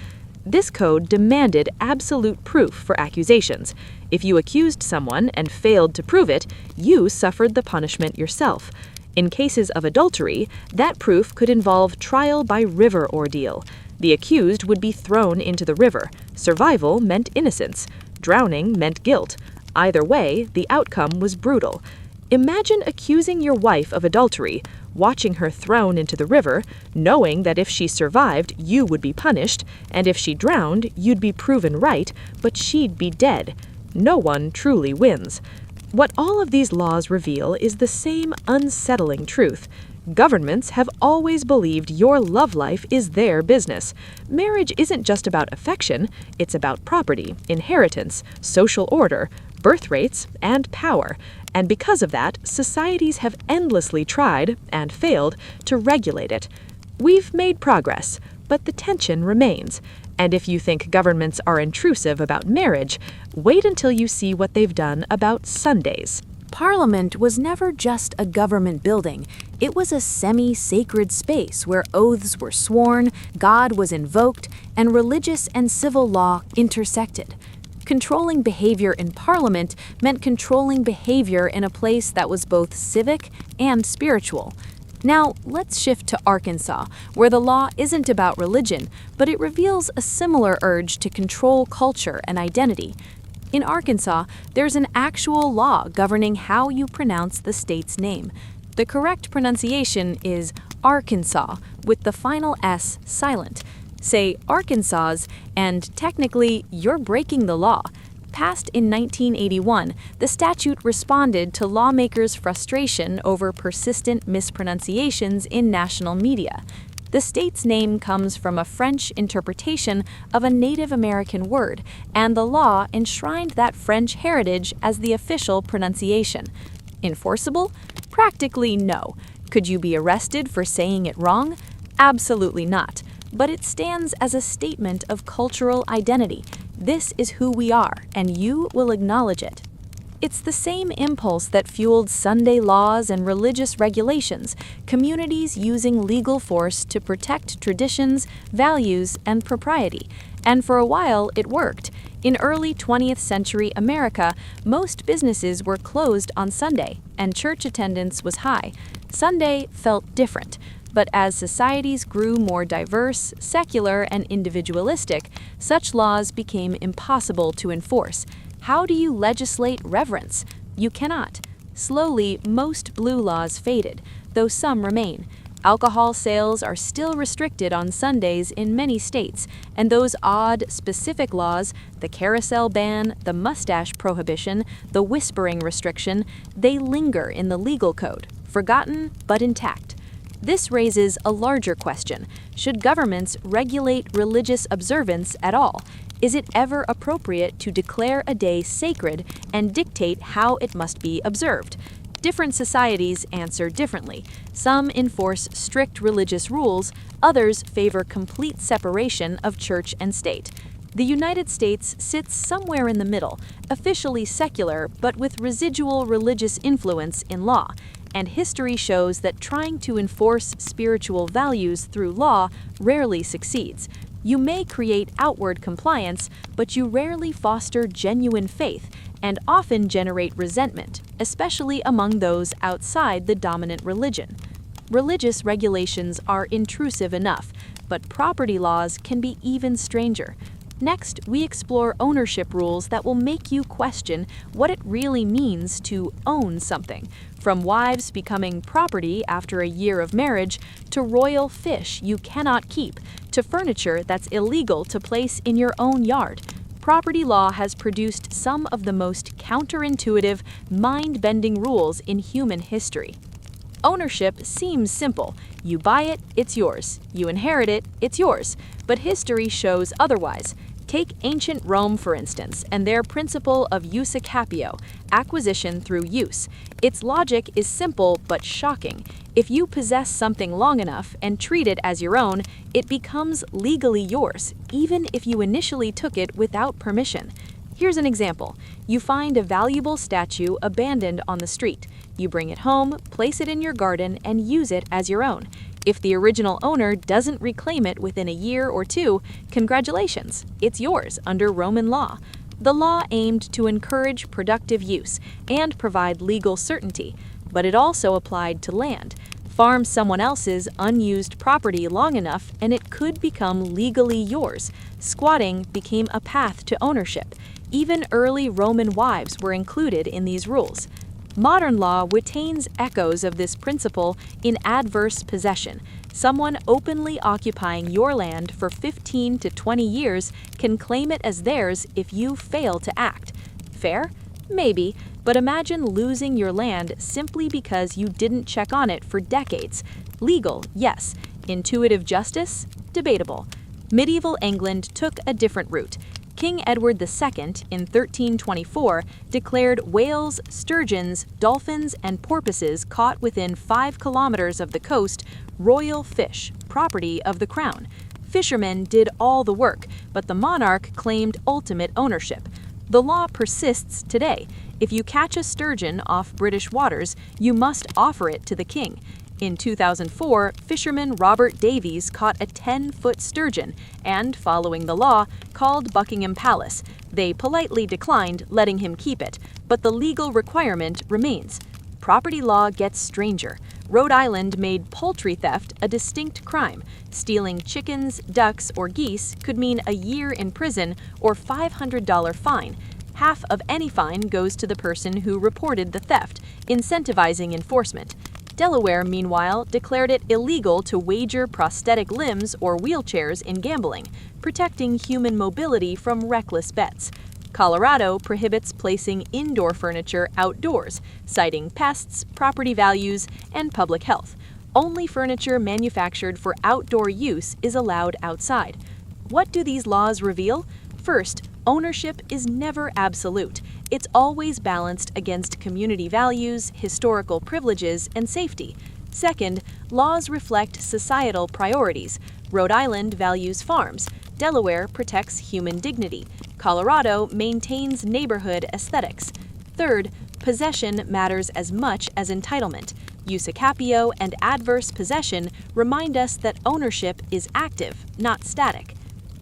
This code demanded absolute proof for accusations. If you accused someone and failed to prove it, you suffered the punishment yourself. In cases of adultery, that proof could involve trial by river ordeal. The accused would be thrown into the river. Survival meant innocence. Drowning meant guilt. Either way, the outcome was brutal. Imagine accusing your wife of adultery, watching her thrown into the river, knowing that if she survived, you would be punished, and if she drowned, you'd be proven right, but she'd be dead. No one truly wins. What all of these laws reveal is the same unsettling truth. Governments have always believed your love life is their business. Marriage isn't just about affection, it's about property, inheritance, social order, birth rates, and power. And because of that, societies have endlessly tried, and failed, to regulate it. We've made progress, but the tension remains. And if you think governments are intrusive about marriage, wait until you see what they've done about Sundays. Parliament was never just a government building. It was a semi-sacred space where oaths were sworn, God was invoked, and religious and civil law intersected. Controlling behavior in Parliament meant controlling behavior in a place that was both civic and spiritual. Now, let's shift to Arkansas, where the law isn't about religion, but it reveals a similar urge to control culture and identity. In Arkansas, there's an actual law governing how you pronounce the state's name. The correct pronunciation is Arkansas, with the final S silent. Say Arkansas, and technically, you're breaking the law. Passed in 1981, the statute responded to lawmakers' frustration over persistent mispronunciations in national media. The state's name comes from a French interpretation of a Native American word, and the law enshrined that French heritage as the official pronunciation. Enforceable? Practically no. Could you be arrested for saying it wrong? Absolutely not. But it stands as a statement of cultural identity. This is who we are, and you will acknowledge it. It's the same impulse that fueled Sunday laws and religious regulations, communities using legal force to protect traditions, values, and propriety. And for a while, it worked. In early 20th century America, most businesses were closed on Sunday, and church attendance was high. Sunday felt different. But as societies grew more diverse, secular, and individualistic, such laws became impossible to enforce. How do you legislate reverence? You cannot. Slowly, most blue laws faded, though some remain. Alcohol sales are still restricted on Sundays in many states, and those odd, specific laws, the carousel ban, the mustache prohibition, the whispering restriction, they linger in the legal code, forgotten but intact. This raises a larger question. Should governments regulate religious observance at all? Is it ever appropriate to declare a day sacred and dictate how it must be observed? Different societies answer differently. Some enforce strict religious rules, others favor complete separation of church and state. The United States sits somewhere in the middle, officially secular but with residual religious influence in law. And history shows that trying to enforce spiritual values through law rarely succeeds. You may create outward compliance, but you rarely foster genuine faith and often generate resentment, especially among those outside the dominant religion. Religious regulations are intrusive enough, but property laws can be even stranger. Next, we explore ownership rules that will make you question what it really means to own something, from wives becoming property after a year of marriage, to royal fish you cannot keep, to furniture that's illegal to place in your own yard. Property law has produced some of the most counterintuitive, mind-bending rules in human history. Ownership seems simple. You buy it, it's yours. You inherit it, it's yours. But history shows otherwise. Take ancient Rome, for instance, and their principle of jus capio, acquisition through use. Its logic is simple but shocking. If you possess something long enough and treat it as your own, it becomes legally yours, even if you initially took it without permission. Here's an example. You find a valuable statue abandoned on the street. You bring it home, place it in your garden, and use it as your own. If the original owner doesn't reclaim it within a year or two, congratulations, it's yours under Roman law. The law aimed to encourage productive use and provide legal certainty, but it also applied to land. Farm someone else's unused property long enough and it could become legally yours. Squatting became a path to ownership. Even early Roman wives were included in these rules. Modern law retains echoes of this principle in adverse possession. Someone openly occupying your land for 15 to 20 years can claim it as theirs if you fail to act. Fair? Maybe, but imagine losing your land simply because you didn't check on it for decades. Legal, yes. Intuitive justice? Debatable. Medieval England took a different route. King Edward II, in 1324, declared whales, sturgeons, dolphins, and porpoises caught within 5 kilometers of the coast royal fish, property of the crown. Fishermen did all the work, but the monarch claimed ultimate ownership. The law persists today. If you catch a sturgeon off British waters, you must offer it to the king. In 2004, fisherman Robert Davies caught a 10-foot sturgeon and, following the law, called Buckingham Palace. They politely declined letting him keep it, but the legal requirement remains. Property law gets stranger. Rhode Island made poultry theft a distinct crime. Stealing chickens, ducks, or geese could mean a year in prison or $500 fine. Half of any fine goes to the person who reported the theft, incentivizing enforcement. Delaware, meanwhile, declared it illegal to wager prosthetic limbs or wheelchairs in gambling, protecting human mobility from reckless bets. Colorado prohibits placing indoor furniture outdoors, citing pests, property values, and public health. Only furniture manufactured for outdoor use is allowed outside. What do these laws reveal? First, ownership is never absolute. It's always balanced against community values, historical privileges, and safety. Second, laws reflect societal priorities. Rhode Island values farms. Delaware protects human dignity. Colorado maintains neighborhood aesthetics. Third, possession matters as much as entitlement. Use capio and adverse possession remind us that ownership is active, not static.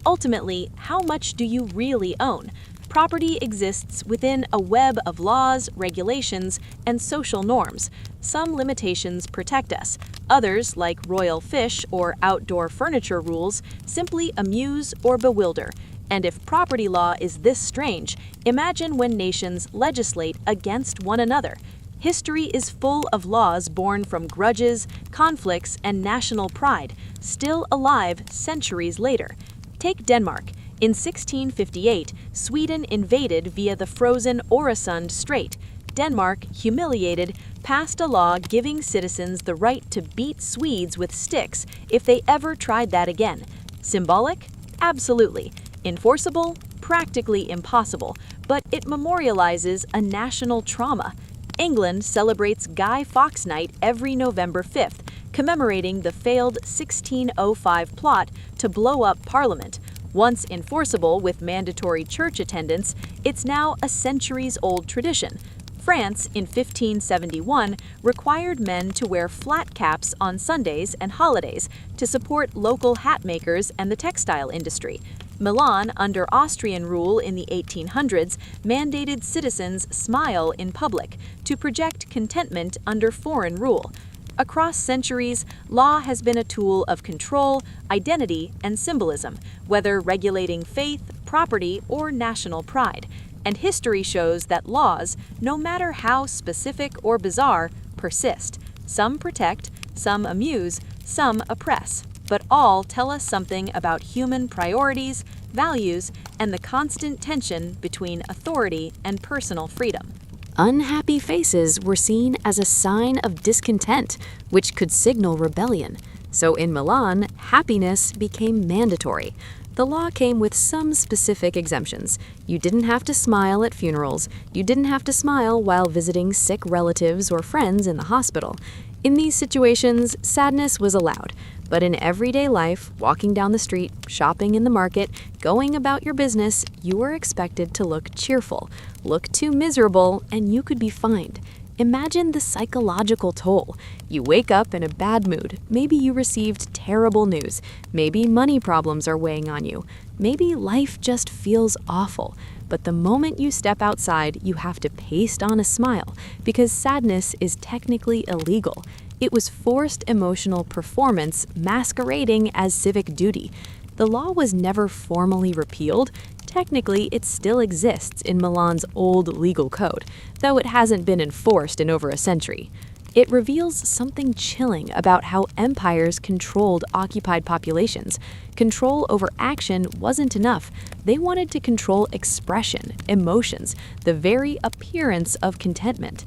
Ultimately, how much do you really own? Property exists within a web of laws, regulations, and social norms. Some limitations protect us. Others, like royal fish or outdoor furniture rules, simply amuse or bewilder. And if property law is this strange, imagine when nations legislate against one another. History is full of laws born from grudges, conflicts, and national pride, still alive centuries later. Take Denmark. In 1658, Sweden invaded via the frozen Øresund Strait. Denmark, humiliated, passed a law giving citizens the right to beat Swedes with sticks if they ever tried that again. Symbolic? Absolutely. Enforceable? Practically impossible, but it memorializes a national trauma. England celebrates Guy Fawkes Night every November 5th, commemorating the failed 1605 plot to blow up Parliament. Once enforceable with mandatory church attendance, it's now a centuries-old tradition. France, in 1571, required men to wear flat caps on Sundays and holidays to support local hat makers and the textile industry. Milan, under Austrian rule in the 1800s, mandated citizens smile in public to project contentment under foreign rule. Across centuries, law has been a tool of control, identity, and symbolism, whether regulating faith, property, or national pride. And history shows that laws, no matter how specific or bizarre, persist. Some protect, some amuse, some oppress, but all tell us something about human priorities, values, and the constant tension between authority and personal freedom. Unhappy faces were seen as a sign of discontent, which could signal rebellion. So in Milan, happiness became mandatory. The law came with some specific exemptions. You didn't have to smile at funerals. You didn't have to smile while visiting sick relatives or friends in the hospital. In these situations, sadness was allowed. But in everyday life, walking down the street, shopping in the market, going about your business, you were expected to look cheerful. Look too miserable, and you could be fined. Imagine the psychological toll. You wake up in a bad mood. Maybe you received terrible news. Maybe money problems are weighing on you. Maybe life just feels awful. But the moment you step outside, you have to paste on a smile because sadness is technically illegal. It was forced emotional performance masquerading as civic duty. The law was never formally repealed. Technically, it still exists in Milan's old legal code, though it hasn't been enforced in over a century. It reveals something chilling about how empires controlled occupied populations. Control over action wasn't enough. They wanted to control expression, emotions, the very appearance of contentment.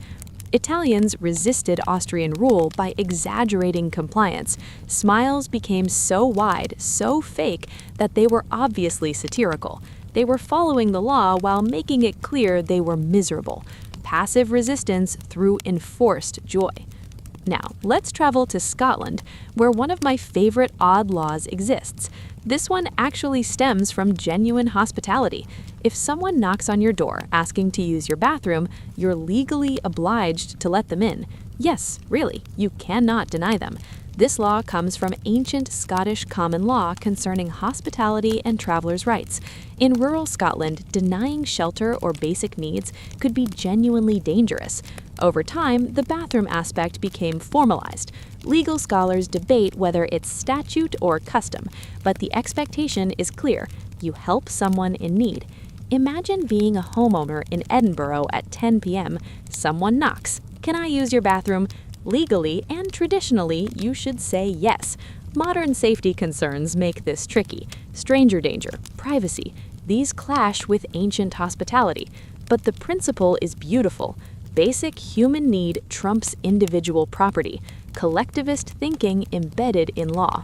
Italians resisted Austrian rule by exaggerating compliance. Smiles became so wide, so fake, that they were obviously satirical. They were following the law while making it clear they were miserable. Passive resistance through enforced joy. Now, let's travel to Scotland, where one of my favorite odd laws exists. This one actually stems from genuine hospitality. If someone knocks on your door asking to use your bathroom, you're legally obliged to let them in. Yes, really, you cannot deny them. This law comes from ancient Scottish common law concerning hospitality and travelers' rights. In rural Scotland, denying shelter or basic needs could be genuinely dangerous. Over time, the bathroom aspect became formalized. Legal scholars debate whether it's statute or custom, but the expectation is clear: you help someone in need. Imagine being a homeowner in Edinburgh at 10 p.m. Someone knocks. "Can I use your bathroom?" Legally and traditionally, you should say yes. Modern safety concerns make this tricky. Stranger danger, privacy, these clash with ancient hospitality. But the principle is beautiful. Basic human need trumps individual property. Collectivist thinking embedded in law.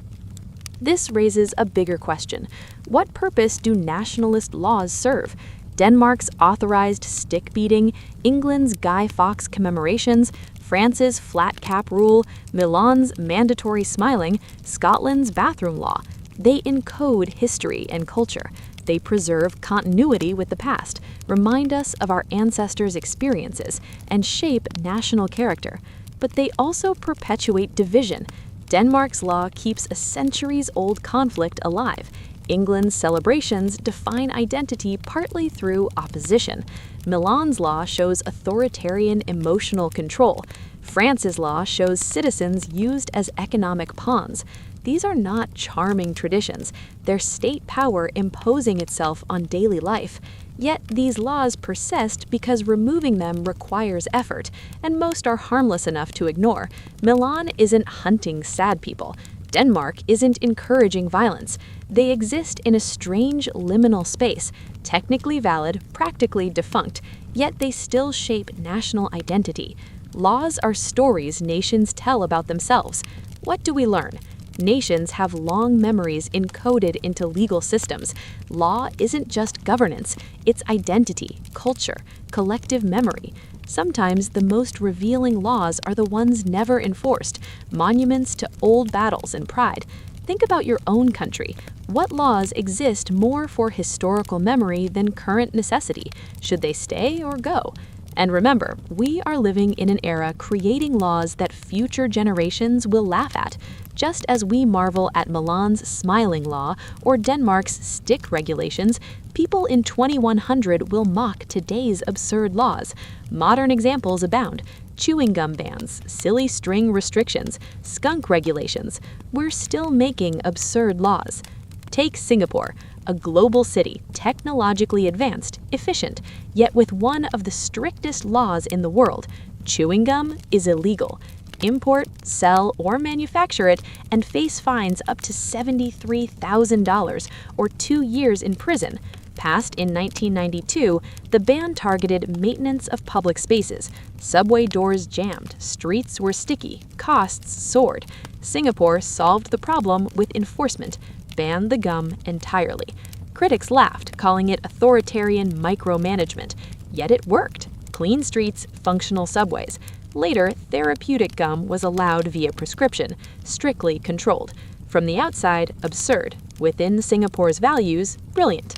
This raises a bigger question. What purpose do nationalist laws serve? Denmark's authorized stick beating, England's Guy Fawkes commemorations, France's flat cap rule, Milan's mandatory smiling, Scotland's bathroom law. They encode history and culture. They preserve continuity with the past, remind us of our ancestors' experiences, and shape national character. But they also perpetuate division. Denmark's law keeps a centuries-old conflict alive. England's celebrations define identity partly through opposition. Milan's law shows authoritarian emotional control. France's law shows citizens used as economic pawns. These are not charming traditions. They're state power imposing itself on daily life. Yet these laws persist because removing them requires effort, and most are harmless enough to ignore. Milan isn't hunting sad people. Denmark isn't encouraging violence. They exist in a strange liminal space, technically valid, practically defunct, yet they still shape national identity. Laws are stories nations tell about themselves. What do we learn? Nations have long memories encoded into legal systems. Law isn't just governance, it's identity, culture, collective memory. Sometimes the most revealing laws are the ones never enforced, monuments to old battles and pride. Think about your own country. What laws exist more for historical memory than current necessity? Should they stay or go? And remember, we are living in an era creating laws that future generations will laugh at. Just as we marvel at Milan's smiling law or Denmark's stick regulations, people in 2100 will mock today's absurd laws. Modern examples abound. Chewing gum bans, silly string restrictions, skunk regulations. We're still making absurd laws. Take Singapore, a global city, technologically advanced, efficient, yet with one of the strictest laws in the world. Chewing gum is illegal. Import, sell, or manufacture it and face fines up to $73,000 or 2 years in prison. Passed in 1992, the ban targeted maintenance of public spaces. Subway doors jammed, streets were sticky, costs soared. Singapore solved the problem with enforcement, banned the gum entirely. Critics laughed, calling it authoritarian micromanagement, yet it worked. Clean streets, functional subways. Later, therapeutic gum was allowed via prescription, strictly controlled. From the outside, absurd. Within Singapore's values, brilliant.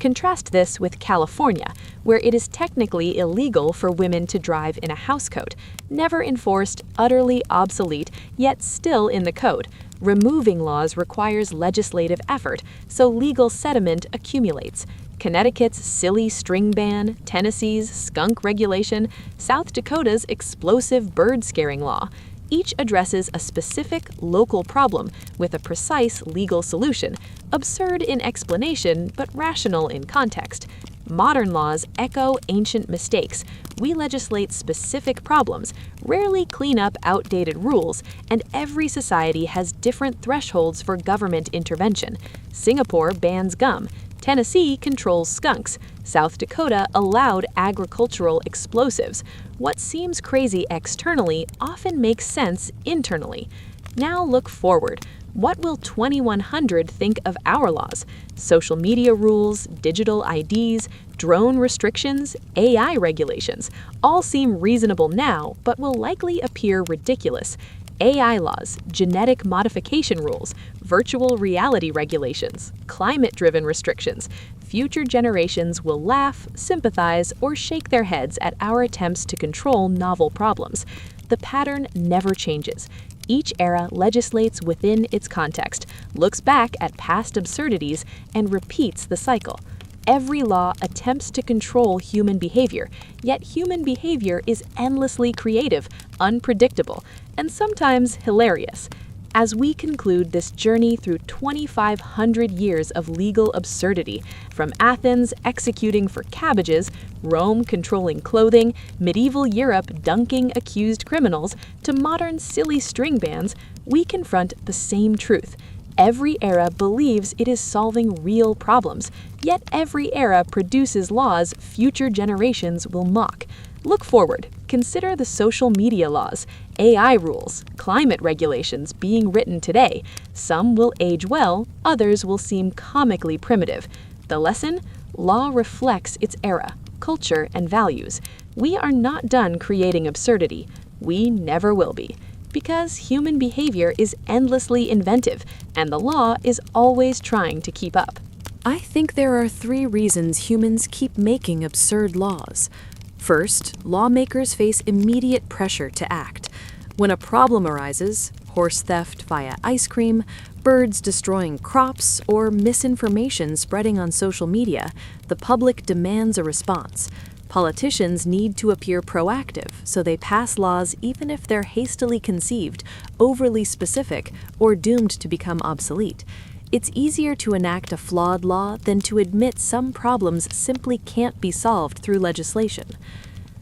Contrast this with California, where it is technically illegal for women to drive in a housecoat, never enforced, utterly obsolete, yet still in the code. Removing laws requires legislative effort, so legal sediment accumulates. Connecticut's silly string ban, Tennessee's skunk regulation, South Dakota's explosive bird scaring law. Each addresses a specific local problem with a precise legal solution, absurd in explanation but rational in context. Modern laws echo ancient mistakes. We legislate specific problems, rarely clean up outdated rules, and every society has different thresholds for government intervention. Singapore bans gum. Tennessee controls skunks. South Dakota allowed agricultural explosives. What seems crazy externally often makes sense internally. Now look forward. What will 2100 think of our laws? Social media rules, digital IDs, drone restrictions, AI regulations all seem reasonable now, but will likely appear ridiculous. AI laws, genetic modification rules, virtual reality regulations, climate-driven restrictions. Future generations will laugh, sympathize, or shake their heads at our attempts to control novel problems. The pattern never changes. Each era legislates within its context, looks back at past absurdities, and repeats the cycle. Every law attempts to control human behavior, yet human behavior is endlessly creative, unpredictable, and sometimes hilarious. As we conclude this journey through 2,500 years of legal absurdity, from Athens executing for cabbages, Rome controlling clothing, medieval Europe dunking accused criminals, to modern silly string bands, we confront the same truth. Every era believes it is solving real problems, yet every era produces laws future generations will mock. Look forward. Consider the social media laws, AI rules, climate regulations being written today. Some will age well, others will seem comically primitive. The lesson? Law reflects its era, culture, and values. We are not done creating absurdity. We never will be. Because human behavior is endlessly inventive, and the law is always trying to keep up. I think there are 3 reasons humans keep making absurd laws. First, lawmakers face immediate pressure to act. When a problem arises, horse theft via ice cream, birds destroying crops, or misinformation spreading on social media, the public demands a response. Politicians need to appear proactive, so they pass laws even if they're hastily conceived, overly specific, or doomed to become obsolete. It's easier to enact a flawed law than to admit some problems simply can't be solved through legislation.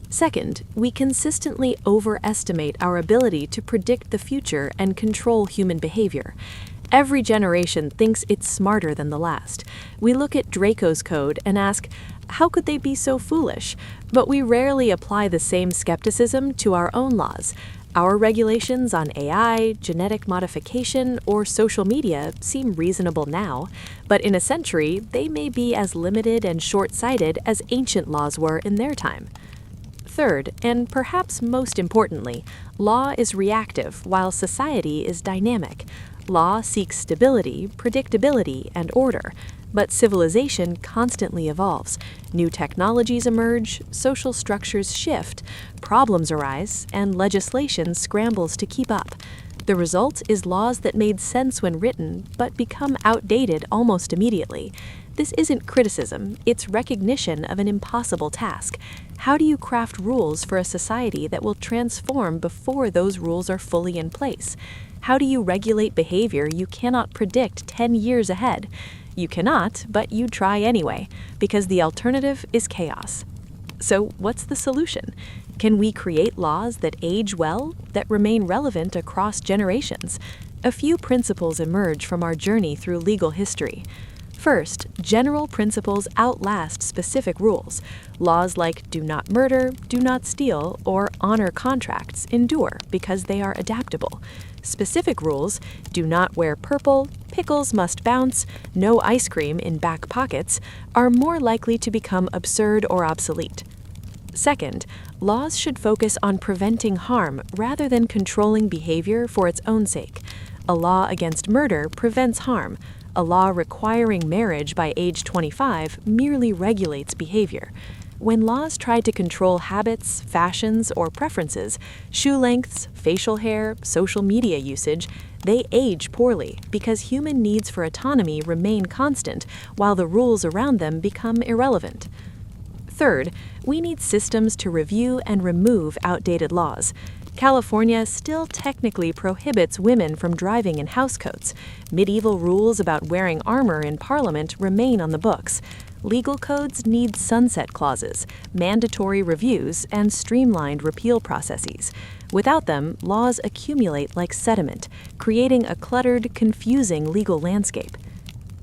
Second, we consistently overestimate our ability to predict the future and control human behavior. Every generation thinks it's smarter than the last. We look at Draco's code and ask, how could they be so foolish? But we rarely apply the same skepticism to our own laws. Our regulations on AI, genetic modification, or social media seem reasonable now, but in a century, they may be as limited and short-sighted as ancient laws were in their time. Third, and perhaps most importantly, law is reactive while society is dynamic. Law seeks stability, predictability, and order, but civilization constantly evolves. New technologies emerge, social structures shift, problems arise, and legislation scrambles to keep up. The result is laws that made sense when written, but become outdated almost immediately. This isn't criticism, it's recognition of an impossible task. How do you craft rules for a society that will transform before those rules are fully in place? How do you regulate behavior you cannot predict 10 years ahead? You cannot, but you try anyway, because the alternative is chaos. So what's the solution? Can we create laws that age well, that remain relevant across generations? A few principles emerge from our journey through legal history. First, general principles outlast specific rules. Laws like do not murder, do not steal, or honor contracts endure because they are adaptable. Specific rules, do not wear purple, pickles must bounce, no ice cream in back pockets, are more likely to become absurd or obsolete. Second, laws should focus on preventing harm rather than controlling behavior for its own sake. A law against murder prevents harm. A law requiring marriage by age 25 merely regulates behavior. When laws try to control habits, fashions, or preferences, shoe lengths, facial hair, social media usage, they age poorly because human needs for autonomy remain constant while the rules around them become irrelevant. Third, we need systems to review and remove outdated laws. California still technically prohibits women from driving in housecoats. Medieval rules about wearing armor in Parliament remain on the books. Legal codes need sunset clauses, mandatory reviews, and streamlined repeal processes. Without them, laws accumulate like sediment, creating a cluttered, confusing legal landscape.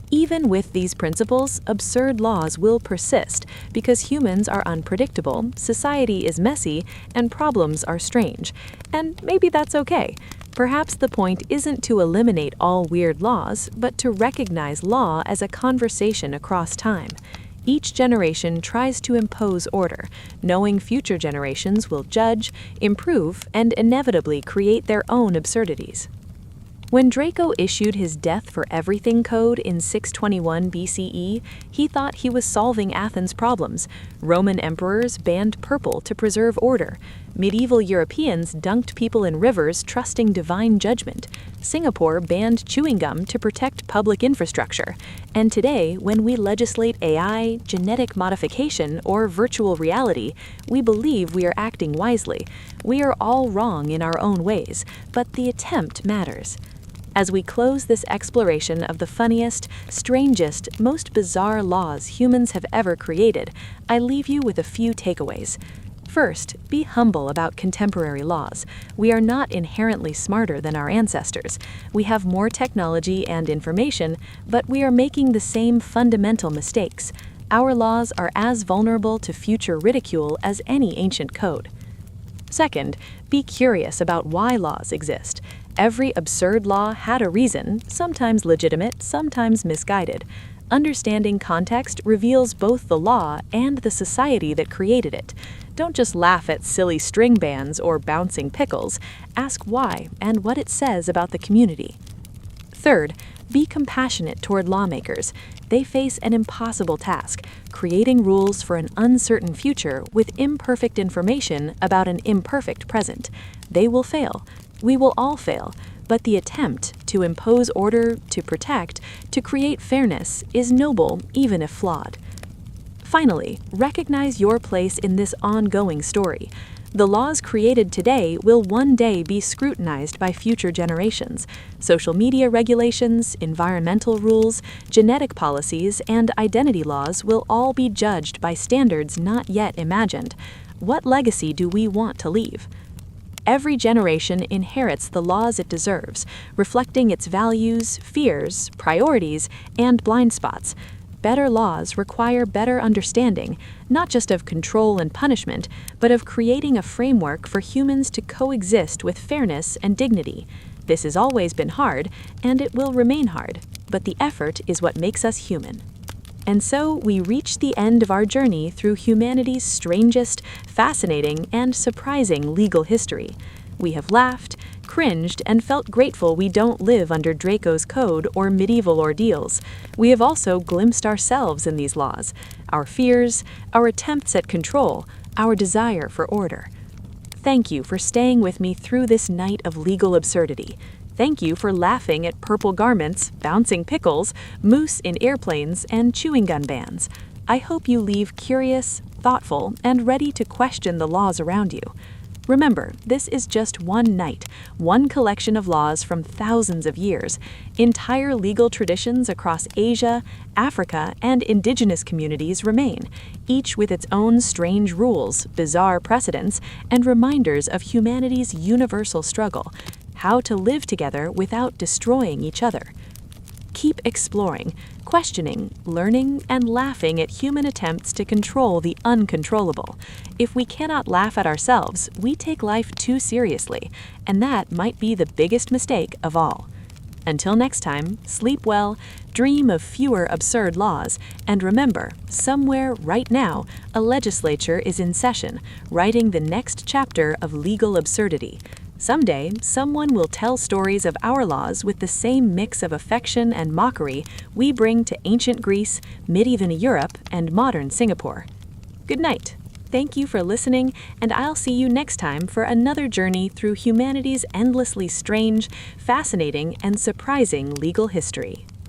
Even with these principles, absurd laws will persist because humans are unpredictable, society is messy, and problems are strange. And maybe that's okay. Perhaps the point isn't to eliminate all weird laws, but to recognize law as a conversation across time. Each generation tries to impose order, knowing future generations will judge, improve, and inevitably create their own absurdities. When Draco issued his Death for Everything code in 621 BCE, he thought he was solving Athens' problems. Roman emperors banned purple to preserve order. Medieval Europeans dunked people in rivers trusting divine judgment. Singapore banned chewing gum to protect public infrastructure. And today, when we legislate AI, genetic modification, or virtual reality, we believe we are acting wisely. We are all wrong in our own ways, but the attempt matters. As we close this exploration of the funniest, strangest, most bizarre laws humans have ever created, I leave you with a few takeaways. First, be humble about contemporary laws. We are not inherently smarter than our ancestors. We have more technology and information, but we are making the same fundamental mistakes. Our laws are as vulnerable to future ridicule as any ancient code. Second, be curious about why laws exist. Every absurd law had a reason, sometimes legitimate, sometimes misguided. Understanding context reveals both the law and the society that created it. Don't just laugh at silly string bands or bouncing pickles. Ask why and what it says about the community. Third, be compassionate toward lawmakers. They face an impossible task, creating rules for an uncertain future with imperfect information about an imperfect present. They will fail. We will all fail, but the attempt to impose order, to protect, to create fairness is noble, even if flawed. Finally, recognize your place in this ongoing story. The laws created today will one day be scrutinized by future generations. Social media regulations, environmental rules, genetic policies, and identity laws will all be judged by standards not yet imagined. What legacy do we want to leave? Every generation inherits the laws it deserves, reflecting its values, fears, priorities, and blind spots. Better laws require better understanding, not just of control and punishment, but of creating a framework for humans to coexist with fairness and dignity. This has always been hard, and it will remain hard, but the effort is what makes us human. And so we reach the end of our journey through humanity's strangest, fascinating, and surprising legal history. We have laughed, cringed, and felt grateful we don't live under Draco's code or medieval ordeals. We have also glimpsed ourselves in these laws, our fears, our attempts at control, our desire for order. Thank you for staying with me through this night of legal absurdity. Thank you for laughing at purple garments, bouncing pickles, moose in airplanes, and chewing gun bans. I hope you leave curious, thoughtful, and ready to question the laws around you. Remember, this is just one night, one collection of laws from thousands of years. Entire legal traditions across Asia, Africa, and indigenous communities remain, each with its own strange rules, bizarre precedents, and reminders of humanity's universal struggle: how to live together without destroying each other. Keep exploring, questioning, learning, and laughing at human attempts to control the uncontrollable. If we cannot laugh at ourselves, we take life too seriously, and that might be the biggest mistake of all. Until next time, sleep well, dream of fewer absurd laws, and remember, somewhere right now, a legislature is in session, writing the next chapter of legal absurdity. Someday, someone will tell stories of our laws with the same mix of affection and mockery we bring to ancient Greece, medieval Europe, and modern Singapore. Good night. Thank you for listening, and I'll see you next time for another journey through humanity's endlessly strange, fascinating, and surprising legal history.